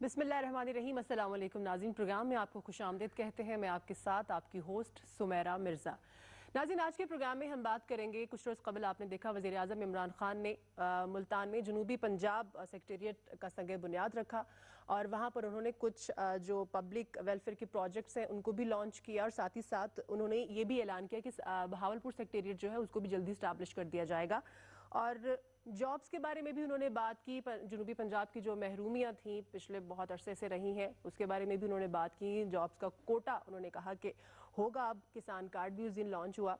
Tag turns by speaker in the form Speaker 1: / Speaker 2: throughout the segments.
Speaker 1: बिस्मिल्लाहिर्रहमानिर्रहीम। अस्सलाम वालेकुम नाज़रीन, प्रोग्राम में आपको खुशामदीद कहते हैं। मैं आपके साथ आपकी होस्ट सुमेरा मिर्ज़ा। नाज़रीन, आज के प्रोग्राम में हम बात करेंगे, कुछ रोज़ कबल आपने देखा वज़ीर आज़म इमरान खान ने मुल्तान में जनूबी पंजाब सेक्रेटेरिएट का संग बुनियाद रखा और वहाँ पर उन्होंने कुछ जो पब्लिक वेलफेयर के प्रोजेक्ट्स हैं उनको भी लॉन्च किया और साथ ही साथ उन्होंने ये भी ऐलान किया कि बहावलपुर सेक्रेटेरिएट जो है उसको भी जल्दी स्टैब्लिश कर दिया जाएगा। और जॉब्स के बारे में भी उन्होंने बात की। जनूबी पंजाब की जो महरूमियाँ थी पिछले बहुत अरसे से रही हैं उसके बारे में भी उन्होंने बात की। जॉब्स का कोटा उन्होंने कहा कि होगा। अब किसान कार्ड भी उस दिन लॉन्च हुआ।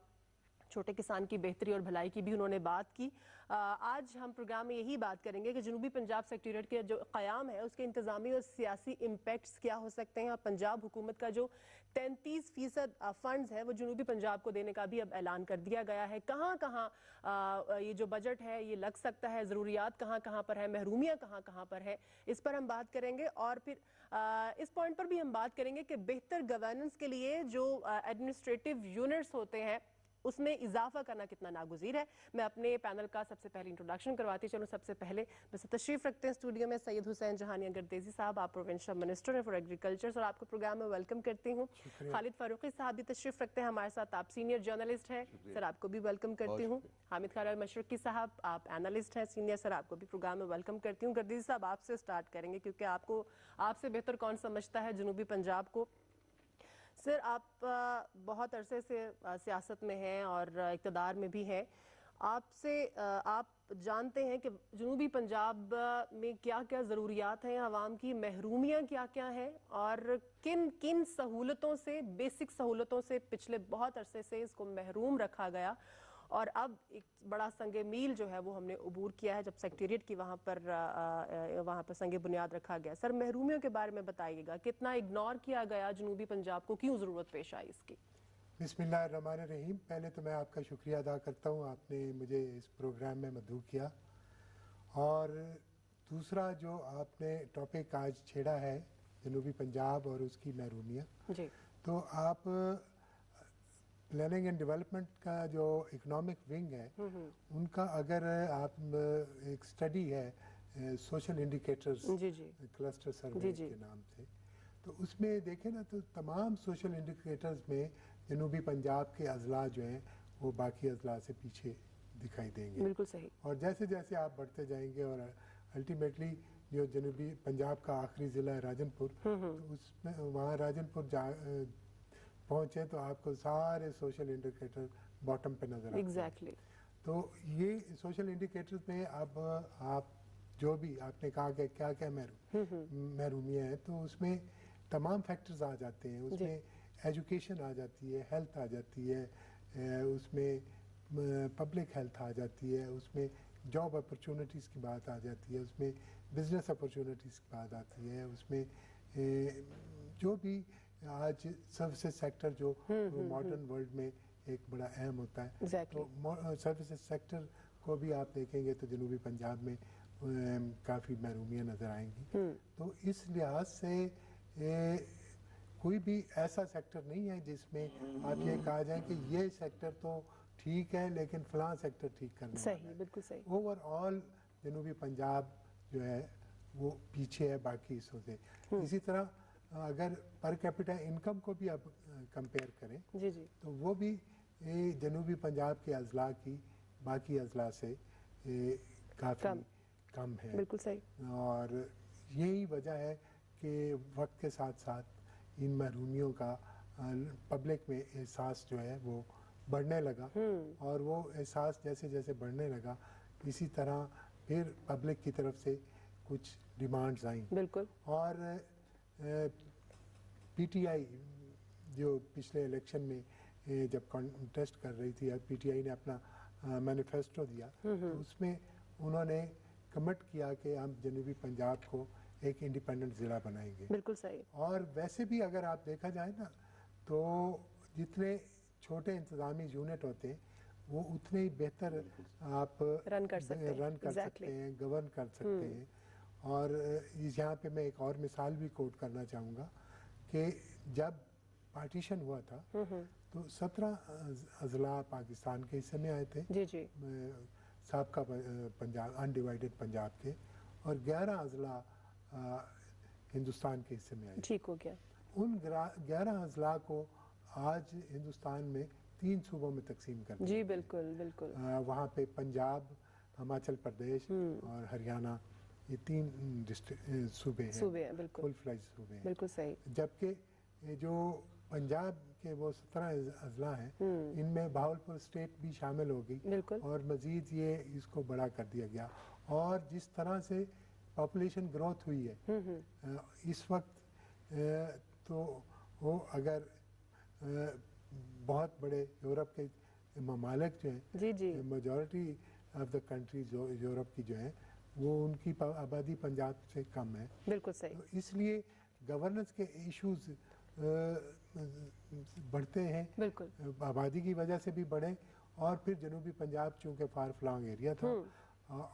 Speaker 1: छोटे किसान की बेहतरी और भलाई की भी उन्होंने बात की। आज हम प्रोग्राम में यही बात करेंगे कि जनूबी पंजाब सेक्रेटेरिएट के जो क़याम है उसके इंतज़ामी और सियासी इम्पैक्ट्स क्या हो सकते हैं और पंजाब हुकूमत का जो 33% फंड्स है वो जनूबी पंजाब को देने का भी अब ऐलान कर दिया गया है। कहाँ कहाँ ये जो बजट है ये लग सकता है, ज़रूरियात कहाँ कहाँ पर है, महरूमियाँ कहाँ कहाँ पर है, इस पर हम बात करेंगे। और फिर इस पॉइंट पर भी हम बात करेंगे कि बेहतर गवर्नेंस के लिए जो एडमिनिस्ट्रेटिव यूनिट्स होते हैं उसमें इजाफा करना कितना नागुज़ीर है। मैं अपने पैनल का सबसे पहले इंट्रोडक्शन करवाती चलूँ। सबसे पहले बस तशरीफ रखते हैं स्टूडियो में सैयद हुसैन जहानिया गर्देजी साहब, आप प्रोविंशियल मिनिस्टर हैं फॉर एग्रीकल्चर और आपको प्रोग्राम में वेलकम करती हूँ। खालिद फारूकी साहब भी तशरीफ रखते हैं हमारे साथ, आप सीनियर जर्नलिस्ट हैं सर, आपको भी वेलकम करती हूँ। हामिद खान मशरकी साहब, आप एनालिस्ट हैं सीनियर सर, आपको भी प्रोग्राम में वेलकम करती हूँ। गर्देजी साहब आपसे स्टार्ट करेंगे क्योंकि आपसे बेहतर कौन समझता है जनूबी पंजाब को। सर, आप बहुत अरसे से सियासत में हैं और इक़्तिदार में भी हैं। आप जानते हैं कि जनूबी पंजाब में क्या क्या ज़रूरियात हैं आवाम की, महरूमियाँ क्या क्या हैं और किन किन सहूलतों से, बेसिक सहूलतों से पिछले बहुत अरसे से इसको महरूम रखा गया और अब एक बड़ा संगे मील जो है वो हमने अबूर किया है जब सेक्रेटेरिएट की वहाँ पर संगे बुनियाद रखा गया। सर, महरूमियों के बारे में बताइएगा, कितना इग्नोर किया गया जनूबी पंजाब को, क्यों ज़रूरत पेश आई इसकी?
Speaker 2: बिस्मिल्लाहिर्रहमानिर्रहीम। पहले तो मैं आपका शुक्रिया अदा करता हूँ, आपने मुझे इस प्रोग्राम में मदऊ किया। और दूसरा जो आपने टॉपिक आज छेड़ा है जनूबी पंजाब और उसकी महरूमियाँ, तो आप प्लानिंग एंड डेवलपमेंट का जो इकोनॉमिक विंग है उनका अगर आप एक स्टडी है सोशल इंडिकेटर्स क्लस्टर सर्वे के नाम से, तो उसमें देखें ना तो तमाम सोशल इंडिकेटर्स में जनूबी पंजाब के अजला जो हैं वो बाकी अजला से पीछे दिखाई देंगे।
Speaker 1: बिल्कुल सही। और
Speaker 2: जैसे जैसे आप बढ़ते जाएंगे और अल्टीमेटली जो जनूबी पंजाब का आखिरी ज़िला है राजनपुर, तो उसमें वहाँ राजनपुर पहुँचे तो आपको सारे सोशल इंडिकेटर बॉटम पे नजर आते हैं। तो ये सोशल इंडिकेटर्स में अब आप जो भी आपने कहा कि क्या क्या महरूमियाँ हैं, तो उसमें तमाम फैक्टर्स आ जाते हैं। उसमें एजुकेशन आ जाती है, हेल्थ आ जाती है, उसमें पब्लिक हेल्थ आ जाती है, उसमें जॉब अपॉर्चुनिटीज़ की बात आ जाती है, उसमें बिजनेस अपॉर्चुनिटीज़ की बात आती है, उसमें जो भी आज सर्विसेज सेक्टर जो मॉडर्न वर्ल्ड में एक बड़ा अहम होता है, तो सर्विसेज सेक्टर को भी आप देखेंगे तो जनूबी पंजाब में काफ़ी महरूमियाँ नज़र आएंगी। तो इस लिहाज से कोई भी ऐसा सेक्टर नहीं है जिसमें आप ये कहा जाए कि ये सेक्टर तो ठीक है लेकिन फलां सेक्टर ठीक करने वाला है।
Speaker 1: बिल्कुल सही।
Speaker 2: ओवरऑल जनूबी पंजाब जो है वो पीछे है बाकी हिस्सों से। इसी तरह अगर पर कैपिटा इनकम को भी आप कंपेयर करें तो वो भी जनूबी पंजाब के अजला की बाकी अजला से काफ़ी कम है।
Speaker 1: बिल्कुल सही।
Speaker 2: और यही वजह है कि वक्त के साथ साथ इन महरूमियों का पब्लिक में एहसास जो है वो बढ़ने लगा और वो एहसास जैसे जैसे बढ़ने लगा इसी तरह फिर पब्लिक की तरफ से कुछ डिमांड्स आई।
Speaker 1: बिल्कुल।
Speaker 2: और पीटीआई जो पिछले इलेक्शन में जब कॉन्टेस्ट कर रही थी, पीटीआई ने अपना मैनिफेस्टो दिया, तो उसमें उन्होंने कमिट किया कि हम जनूबी पंजाब को एक इंडिपेंडेंट ज़िला बनाएंगे।
Speaker 1: बिल्कुल सही।
Speaker 2: और वैसे भी अगर आप देखा जाए ना तो जितने छोटे इंतज़ामी यूनिट होते हैं वो उतने ही बेहतर आप
Speaker 1: रन कर सकते
Speaker 2: हैं, गवर्न कर सकते हैं। और यहाँ पे मैं एक और मिसाल भी कोट करना चाहूँगा कि जब पार्टीशन हुआ था तो 17 अजला पाकिस्तान के हिस्से में आए थे, साबका पंजाब अनडिवाइडेड पंजाब के, और 11 अजला हिंदुस्तान के हिस्से में आई।
Speaker 1: ठीक हो गया।
Speaker 2: उन 11 अजला को आज हिंदुस्तान में 3 सूबों में तकसीम कर दिया
Speaker 1: जी
Speaker 2: गया है।
Speaker 1: बिल्कुल बिल्कुल।
Speaker 2: वहाँ पे पंजाब, हिमाचल प्रदेश और हरियाणा, ये 3 सूबे हैं,
Speaker 1: बिल्कुल
Speaker 2: फुल फ्लैज सूबे हैं।
Speaker 1: बिल्कुल सही।
Speaker 2: जबकि ये जो पंजाब के वो 17 अजला हैं, इनमें बहावलपुर स्टेट भी शामिल हो गई
Speaker 1: बिल्कुल।
Speaker 2: और मजीद ये इसको बड़ा कर दिया गया। और जिस तरह से पॉपुलेशन ग्रोथ हुई है इस वक्त, तो वो अगर बहुत बड़े यूरोप के ममालिक जो हैं,
Speaker 1: जी जी
Speaker 2: majority of the countries Europe की जो हैं, वो उनकी आबादी पंजाब से कम है।
Speaker 1: बिल्कुल सही।
Speaker 2: तो इसलिए गवर्नेंस के इश्यूज बढ़ते हैं,
Speaker 1: बिल्कुल
Speaker 2: आबादी की वजह से भी बढ़े। और फिर जनूबी पंजाब चूँकि फार फ्लॉन्ग एरिया था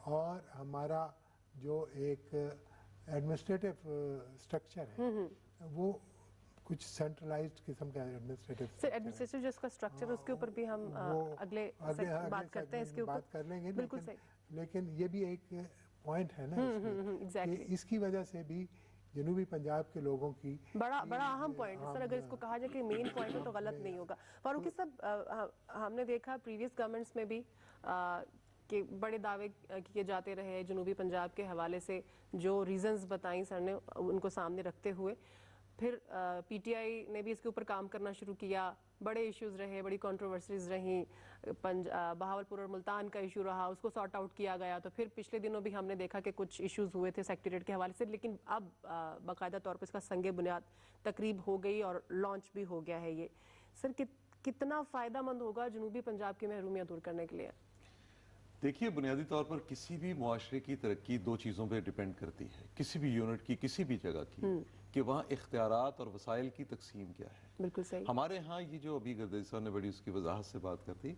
Speaker 2: और हमारा जो एक एडमिनिस्ट्रेटिव स्ट्रक्चर है वो कुछ सेंट्रलाइज्ड किस्म का
Speaker 1: एडमिनिस्ट्रेटिव जिसका स्ट्रक्चर उसके ऊपर भी हम अगले बात करते हैं, इसके ऊपर
Speaker 2: बात कर लेंगे।
Speaker 1: बिल्कुल सही।
Speaker 2: लेकिन ये भी एक पॉइंट है ना इसमें कि इसकी वजह से भी जनूबी पंजाब के लोगों की
Speaker 1: बड़ा अहम पॉइंट है सर। अगर इसको कहा जाए कि मेन पॉइंट है तो गलत नहीं होगा। फारूकी साहब, हमने देखा प्रीवियस गवर्नमेंट्स में भी कि बड़े दावे किए जाते रहे जनूबी पंजाब के हवाले से, जो रीजंस बताई सर ने उनको सामने रखते हुए। फिर पीटीआई ने भी इसके ऊपर काम करना शुरू किया, बड़े इश्यूज रहे, बड़ी कंट्रोवर्सीज रहीं, बहावलपुर और मुल्तान का इशू रहा, उसको सॉर्ट आउट किया गया। तो फिर पिछले दिनों भी हमने देखा कि कुछ इश्यूज हुए थे सेक्रेटेरिएट के हवाले से, लेकिन अब बाकायदा तौर पर इसका संगे बुनियाद तकरीब हो गई और लॉन्च भी हो गया है ये। सर कितना फ़ायदा मंद होगा जनूबी पंजाब की महरूमियाँ दूर करने के लिए?
Speaker 3: देखिए, बुनियादी तौर पर किसी भी मुआशरे की तरक्की 2 चीज़ों पर डिपेंड करती है, किसी भी यूनिट की, किसी भी जगह की, कि वहाँ इख्तियारात और वसाइल की तकसीम क्या है।
Speaker 1: बिल्कुल सही।
Speaker 3: हमारे यहाँ ये जो अभी गर्दारी साहब ने बड़ी उसकी वजाहत से बात कर दी,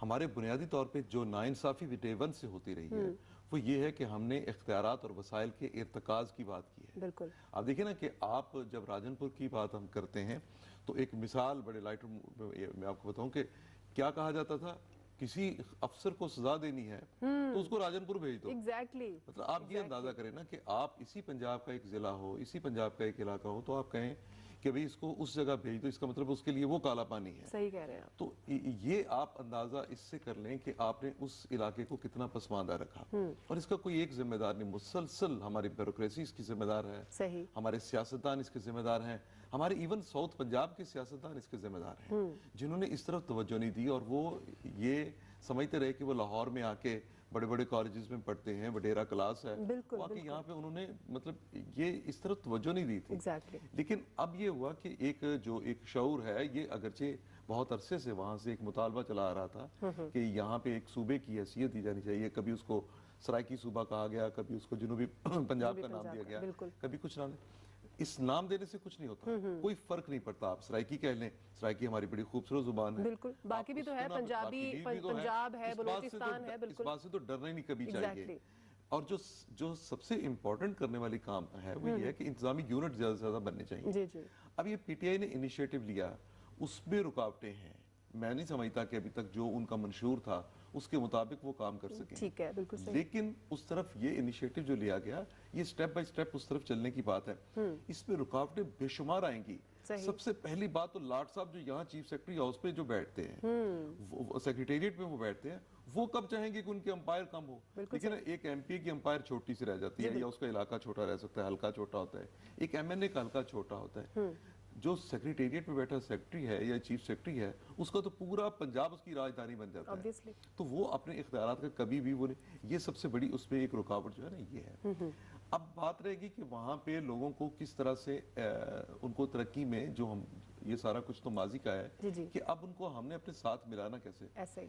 Speaker 3: हमारे बुनियादी तौर पे जो नाइंसाफ़ी डे वन से होती रही है वो ये है कि हमने इख्तियारात और वसाइल के इर्तकाज़ की बात की है।
Speaker 1: बिल्कुल।
Speaker 3: आप देखिए ना कि आप जब राजनपुर की बात हम करते हैं तो एक मिसाल बड़े लाइट मैं आपको बताऊं कि क्या कहा जाता था, किसी अफसर को सजा देनी है तो उसको राजनपुर भेज दो।
Speaker 1: एग्जैक्टली।
Speaker 3: मतलब आप ये अंदाजा करें ना कि आप इसी पंजाब का एक जिला हो, इसी पंजाब का एक इलाका हो, तो आप कहें कि भाई इसको उस जगह भेज दो, इसका मतलब उसके लिए वो काला पानी है।
Speaker 1: सही कह रहे हैं आप।
Speaker 3: तो ये आप अंदाजा इससे कर लें कि आपने उस इलाके को कितना पसमानदा रखा। और इसका कोई एक जिम्मेदार नहीं, मुसलसल हमारी ब्यूरोक्रेसी इसकी जिम्मेदार है,
Speaker 1: सही।
Speaker 3: हमारे सियासतदान इसके जिम्मेदार हैं, हमारे इवन साउथ पंजाब के सियासतदान इसके जिम्मेदार हैं, जिन्होंने इस तरफ तवज्जो नहीं दी और वो ये समझते रहे कि वो लाहौर में आके बड़े बड़े कॉलेजेस में पढ़ते हैं, वडेरा क्लास है, वाकई यहाँ पे उन्होंने मतलब ये इस तरफ तवज्जो नहीं दी थी।
Speaker 1: Exactly.
Speaker 3: लेकिन अब ये हुआ कि एक शऊर है, ये अगरचे बहुत अरसे से वहाँ से एक मुतालबा चला आ रहा था कि यहाँ पे एक सूबे की हैसियत दी जानी चाहिए। कभी उसको सराइकी सूबा कहा गया, कभी उसको जनूबी पंजाब का नाम दिया गया, कभी कुछ नाम। इस नाम देने से कुछ नहीं होता, कोई फर्क नहीं पड़ता। आप सराइकी कह लें, सराइकी हमारी बड़ी खूबसूरत जुबान है,
Speaker 1: बिल्कुल। बाकी भी तो है, पंजाबी पंजाब है, बलूचिस्तान है, बिल्कुल।
Speaker 3: इस बात से तो डरना ही नहीं कभी चाहिए। और जो सबसे इम्पोर्टेंट करने वाली काम है वो ये है कि इंतजामी यूनिट ज्यादा से ज्यादा बनने चाहिए।
Speaker 1: जी जी।
Speaker 3: अब ये पीटीआई ने इनिशिएटिव लिया, उसमें रुकावटें हैं। मैं नहीं समझता कि अभी तक जो उनका मंशूर था उसके मुताबिक वो काम कर सके।
Speaker 1: ठीक है, बिल्कुल सही।
Speaker 3: लेकिन उस तरफ ये इनिशिएटिव जो लिया गया, ये स्टेप बाय स्टेप उस तरफ चलने की बात है। इसमें रुकावटें बेशुमार आएंगी। सबसे पहली बात तो लाट साहब जो यहाँ चीफ सेक्रेटरी हाउस पे जो बैठते हैं, सेक्रेटेरिएट में वो बैठते हैं, वो कब चाहेंगे कि उनके अंपायर कम हो। लेकिन एक एमपी की अंपायर छोटी सी रह जाती है, या उसका इलाका छोटा रह सकता है, हल्का छोटा होता है। एक एमएनए का हल्का छोटा होता है। जो सेक्रेटेरिएट में बैठा सेक्रेटरी है या चीफ सेक्रेटरी है, उसका तो पूरा पंजाब उसकी राजधानी बन जाता है। तो वो अपने इख्तियारात का कभी भी वो नहीं, ये सबसे बड़ी उसमें एक रुकावट जो है ना ये है। अब बात रहेगी कि वहाँ पे लोगों को किस तरह से उनको तरक्की में जो हम ये सारा कुछ तो माजी का है कि अब उनको हमने अपने साथ मिलाना कैसे।
Speaker 1: ऐसे ही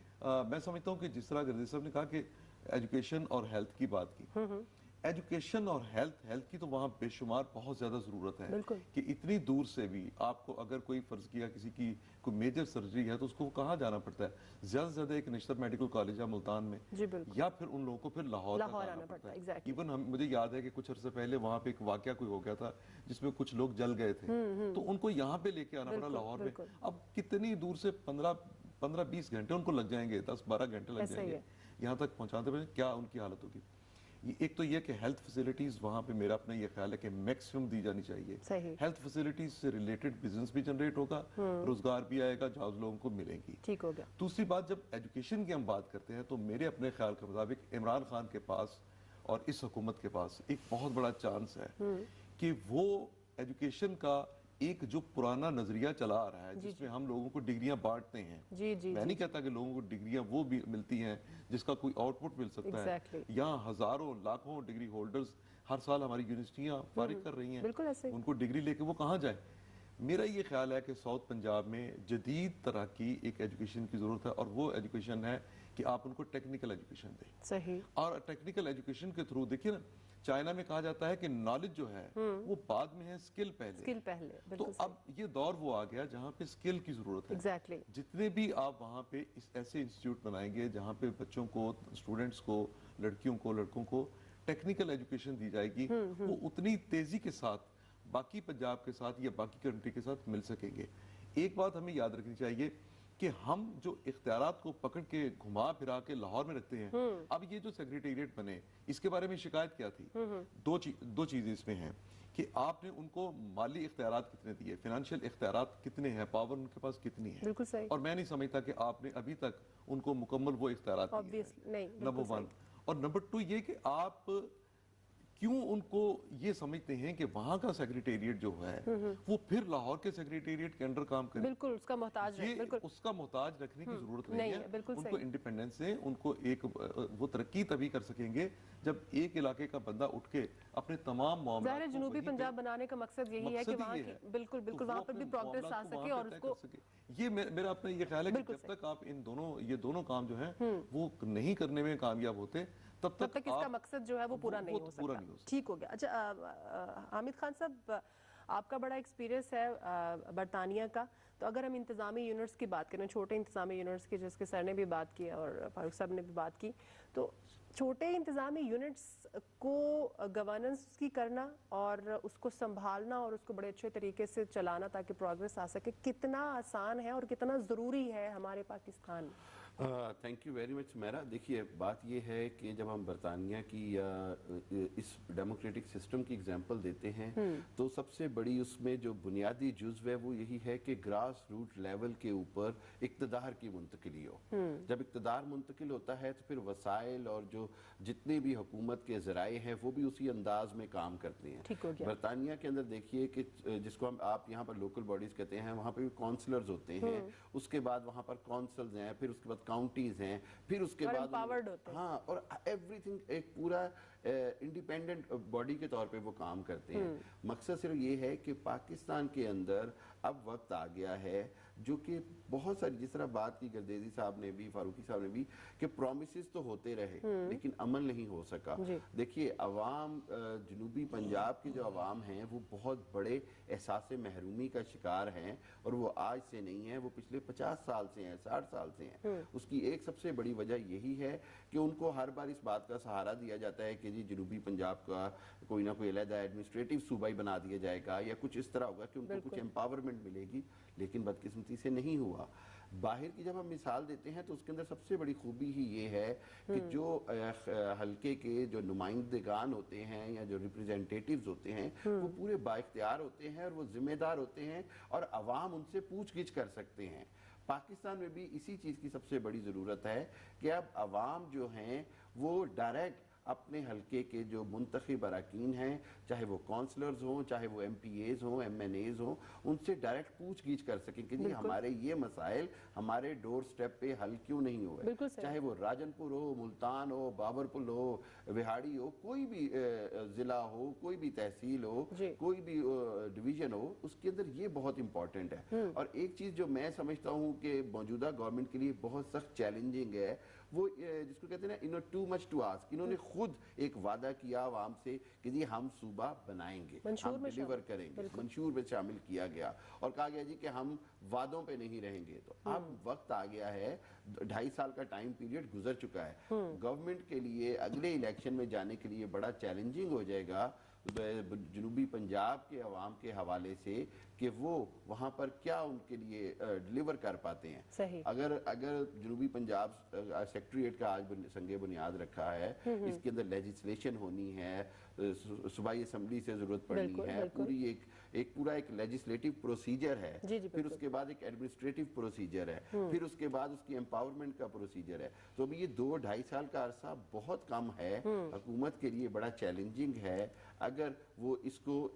Speaker 3: मैं समझता हूँ कि जिस तरह गर्दी साहब ने कहा कि एजुकेशन और हेल्थ की बात की, एजुकेशन और हेल्थ की तो वहाँ बेशुमार बहुत ज्यादा जरूरत है कि इतनी दूर से भी आपको अगर कोई फर्ज किया किसी की कोई मेजर सर्जरी है तो उसको कहाँ जाना पड़ता है, ज्यादा से ज्यादा एक निश्चित मेडिकल कॉलेज है मुल्तान में, या फिर उन लोगों को फिर लाहौर आना पड़ता है। इवन मुझे याद है कि कुछ अर्से पहले वहाँ पे एक वाकया कोई हो गया था जिसमें कुछ लोग जल गए थे, तो उनको यहाँ पे लेके आना पड़ा लाहौर में। अब कितनी दूर से 15-20 घंटे उनको लग जाएंगे, 10-12 घंटे लग जाएंगे यहाँ तक पहुँचाते हुए, क्या उनकी हालत होगी। एक तो ये कि हेल्थ फैसिलिटीज वहाँ पे मेरा अपना ये ख्याल है कि मैक्सिमम दी जानी चाहिए। हेल्थ फैसिलिटीज से रिलेटेड बिजनेस भी जनरेट होगा, रोजगार भी आएगा, जॉब लोगों को मिलेंगी।
Speaker 1: ठीक हो गया।
Speaker 3: दूसरी बात, जब एजुकेशन की हम बात करते हैं तो मेरे अपने ख्याल के मुताबिक इमरान खान के पास और इस हुकूमत के पास एक बहुत बड़ा चांस है कि वो एजुकेशन का एक जो पुराना नजरिया चला आ रहा है जिसमें हम लोगों को डिग्रियां बांटते हैं, मैं नहीं कहता कि लोगों को डिग्रियां वो भी मिलती हैं जिसका कोई आउटपुट मिल सकता है। यहाँ हजारों लाखों डिग्री होल्डर्स हर साल हमारी यूनिवर्सिटियां फारिग कर रही हैं, उनको डिग्री लेके वो कहाँ जाए। मेरा ये ख्याल है कि साउथ पंजाब में जदीद तरह की एक एजुकेशन की जरूरत है, और वो एजुकेशन है कि आप उनको टेक्निकल एजुकेशन दें।
Speaker 1: सही।
Speaker 3: और टेक्निकल एजुकेशन के थ्रू देखिए ना, चाइना में कहा जाता है कि नॉलेज जो है वो बाद में है, स्किल पहले। तो अब ये दौर वो आ गया जहाँ पे स्किल की जरूरत है। जितने भी आप वहाँ पे ऐसे इंस्टीट्यूट बनाएंगे जहाँ पे बच्चों को, स्टूडेंट्स को, लड़कियों को, लड़कों को टेक्निकल एजुकेशन दी जाएगी, वो उतनी तेजी के साथ बाकी पंजाब के साथ या बाकी कंट्री के साथ मिल सकेंगे। एक बात हमें याद रखनी चाहिए कि हम जो इख्तियारात को पकड़ के घुमा फिरा के लाहौर में रखते हैं, अब ये जो सेक्रेटेरिएट बने इसके बारे में शिकायत क्या थी? दो चीजें इसमें हैं कि आपने उनको माली इख्तियारात कितने दिए, फाइनेंशियल इख्तियारात कितने हैं, पावर उनके पास कितनी है।
Speaker 1: बिल्कुल सही।
Speaker 3: और मैं नहीं समझता कि आपने अभी तक उनको मुकम्मल वो इख्तियारात दिए हैं, नंबर 1। और नंबर 2 ये कि आप क्यों उनको ये समझते हैं कि वहां का सेक्रेटेरिएट जो है वो फिर लाहौर के सेक्रेटेरिएट के अंडर काम करे?
Speaker 1: बिल्कुल उसका मोहताज है, बिल्कुल
Speaker 3: उसका मोहताज रखने की जरूरत नहीं है।
Speaker 1: बिल्कुल
Speaker 3: उनको इंडिपेंडेंस से उनको एक वो तरक्की तभी कर सकेंगे जब एक इलाके का बंदा उठ के अपने तमाम मामलों
Speaker 1: जनूबी पंजाब बनाने का मकसद यही है कि वहाँ बिल्कुल वहाँ पर भी प्रोग्रेस आ सके और उसको
Speaker 3: ये मेरा अपना ये ख्याल है कि जब तक आप ये दोनों काम जो है वो नहीं करने में कामयाब होते तब तक
Speaker 1: इसका मकसद जो है वो पूरा नहीं हो सकता। ठीक हो गया। अच्छा हामिद खान साहब, आपका बड़ा एक्सपीरियंस है बरतानिया का, तो अगर हम इंतजामी यूनिट्स की बात करें, छोटे इंतजामी यूनिट्स की जिसके सर ने भी बात की और फारूक साहब ने भी बात की, तो छोटे इंतजामी यूनिट्स को गवर्नेंस की करना और उसको संभालना और उसको बड़े अच्छे तरीके से चलाना ताकि प्रोग्रेस आ सके, कितना आसान है और कितना ज़रूरी है हमारे पाकिस्तान में?
Speaker 4: थैंक यू वेरी मच मेरा। देखिए बात ये है कि जब हम बरतानिया की या इस डेमोक्रेटिक सिस्टम की एग्जांपल देते हैं तो सबसे बड़ी उसमें जो बुनियादी जुज़्व है वो यही है कि ग्रास रूट लेवल के ऊपर इक़्तिदार की मुंतकिली हो। जब इक़्तिदार मुंतकिल होता है तो फिर वसाइल और जो जितने भी हुकूमत के ज़राए हैं वो भी उसी अंदाज में काम करते हैं। बरतानिया के अंदर देखिए कि जिसको आप यहाँ पर लोकल बॉडीज कहते हैं, वहाँ पर भी काउंसलर्स होते हैं, उसके बाद वहाँ पर काउंसिल्स हैं, फिर उसके बाद काउंटीज हैं, फिर उसके बाद हाँ, और एवरीथिंग एक पूरा इंडिपेंडेंट बॉडी के तौर पे वो काम करते हैं। मकसद सिर्फ ये है कि पाकिस्तान के अंदर अब वक्त आ गया है जो कि बहुत सारी, जिस तरह बात की गर्देजी साहब ने भी, फारूकी साहब ने भी, कि प्रोमिसेस तो होते रहे लेकिन अमल नहीं हो सका। देखिए अवाम, जनूबी पंजाब की जो अवाम हैं वो बहुत बड़े एहसास महरूमी का शिकार हैं, और वो आज से नहीं है, वो पिछले 50 साल से हैं, 60 साल से हैं। उसकी एक सबसे बड़ी वजह यही है कि उनको हर बार इस बात का सहारा दिया जाता है कि जी जनूबी पंजाब का कोई ना कोई अलग एडमिनिस्ट्रेटिव सूबा ही बना दिया जाएगा या कुछ इस तरह होगा कि उनको कुछ एम्पावरमेंट मिलेगी, लेकिन बदकिस्मती से नहीं हुआ। बाहर की जब हम मिसाल देते हैं तो उसके अंदर सबसे बड़ी खूबी ही ये है कि जो हल्के के जो नुमाइंदगान होते हैं या जो रिप्रेजेंटेटिव्स होते हैं वो पूरे बाइख्तियार होते हैं और वो जिम्मेदार होते हैं और अवाम उनसे पूछ गिछ कर सकते हैं। पाकिस्तान में भी इसी चीज़ की सबसे बड़ी ज़रूरत है कि अब अवाम जो हैं वो डायरेक्ट अपने हल्के के जो मुंतखब अरकान हैं, चाहे वो काउंसलर्स हों, चाहे वो MPAs हों, MNAs हों, उनसे डायरेक्ट पूछ गिछ कर सकें कि जी हमारे ये मसाइल हमारे डोर स्टेप पे हल क्यों नहीं हुए। चाहे वो राजनपुर हो, मुल्तान हो, बाबरपुल हो, विहाड़ी हो, कोई भी ज़िला हो, कोई भी तहसील हो, कोई भी डिवीज़न हो, उसके अंदर ये बहुत इंपॉर्टेंट है। और एक चीज़ जो मैं समझता हूँ कि मौजूदा गवर्नमेंट के लिए बहुत सख्त चैलेंजिंग है, वो जिसको कहते हैं ना टू मच टू आस्क, इन्होंने खुद एक वादा किया आवाम से कि जी हम सूबा बनाएंगे, हम डिलीवर करेंगे, मंशूर में शामिल किया गया और कहा गया जी कि हम वादों पे नहीं रहेंगे। तो अब वक्त आ गया है, 2.5 साल का टाइम पीरियड गुजर चुका है, गवर्नमेंट के लिए अगले इलेक्शन में जाने के लिए बड़ा चैलेंजिंग हो जाएगा جنوبی پنجاب کے عوام کے حوالے سے کہ وہ وہاں پر کیا ان کے لیے ڈیلیور کر پاتے ہیں.
Speaker 1: صحیح.
Speaker 4: اگر جنوبی پنجاب سیکٹریٹ کا آج سنگ بنیاد رکھا ہے, اس کے اندر لیجسلیشن ہونی ہے, صوبائی اسمبلی سے ضرورت پڑنی ہے, پورا ایک لیجسلیٹو پروسیجر ہے, پھر اس کے بعد ایک ایڈمنسٹریٹو پروسیجر ہے, پھر اس کے بعد اس کی امپاورمنٹ کا پروسیجر ہے. تو ابھی یہ 2-2.5 سال کا عرصہ بہت کم ہے, حکومت کے لیے بڑا چیلنجنگ ہے. اگر وہ اس کو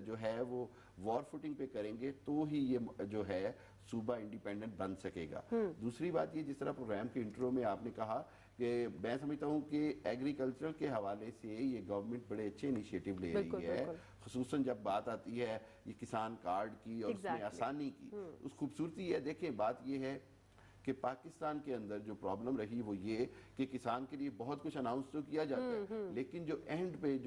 Speaker 4: جو ہے وہ وار فوٹنگ پہ کریں گے تو ہی یہ جو ہے صوبہ انڈیپینڈنٹ بن سکے گا. دوسری بات یہ, جس طرح پروگرام کے انٹرو میں آپ نے کہا کہ میں سمجھتا ہوں کہ ایگریکلچر کے حوالے سے یہ گورنمنٹ بڑے اچھے انیشیٹو لے رہی ہے, خصوصاً جب بات آتی ہے یہ کسان کارڈ کی اور اس میں آسانی کی. اس خوبصورتی ہے, دیکھیں بات یہ ہے کہ پاکستان کے اندر جو پرابلم رہی وہ یہ کہ کسان کے لیے بہت کچھ اناؤنس تو کیا جاتا ہے, لیکن جو اینڈ پہ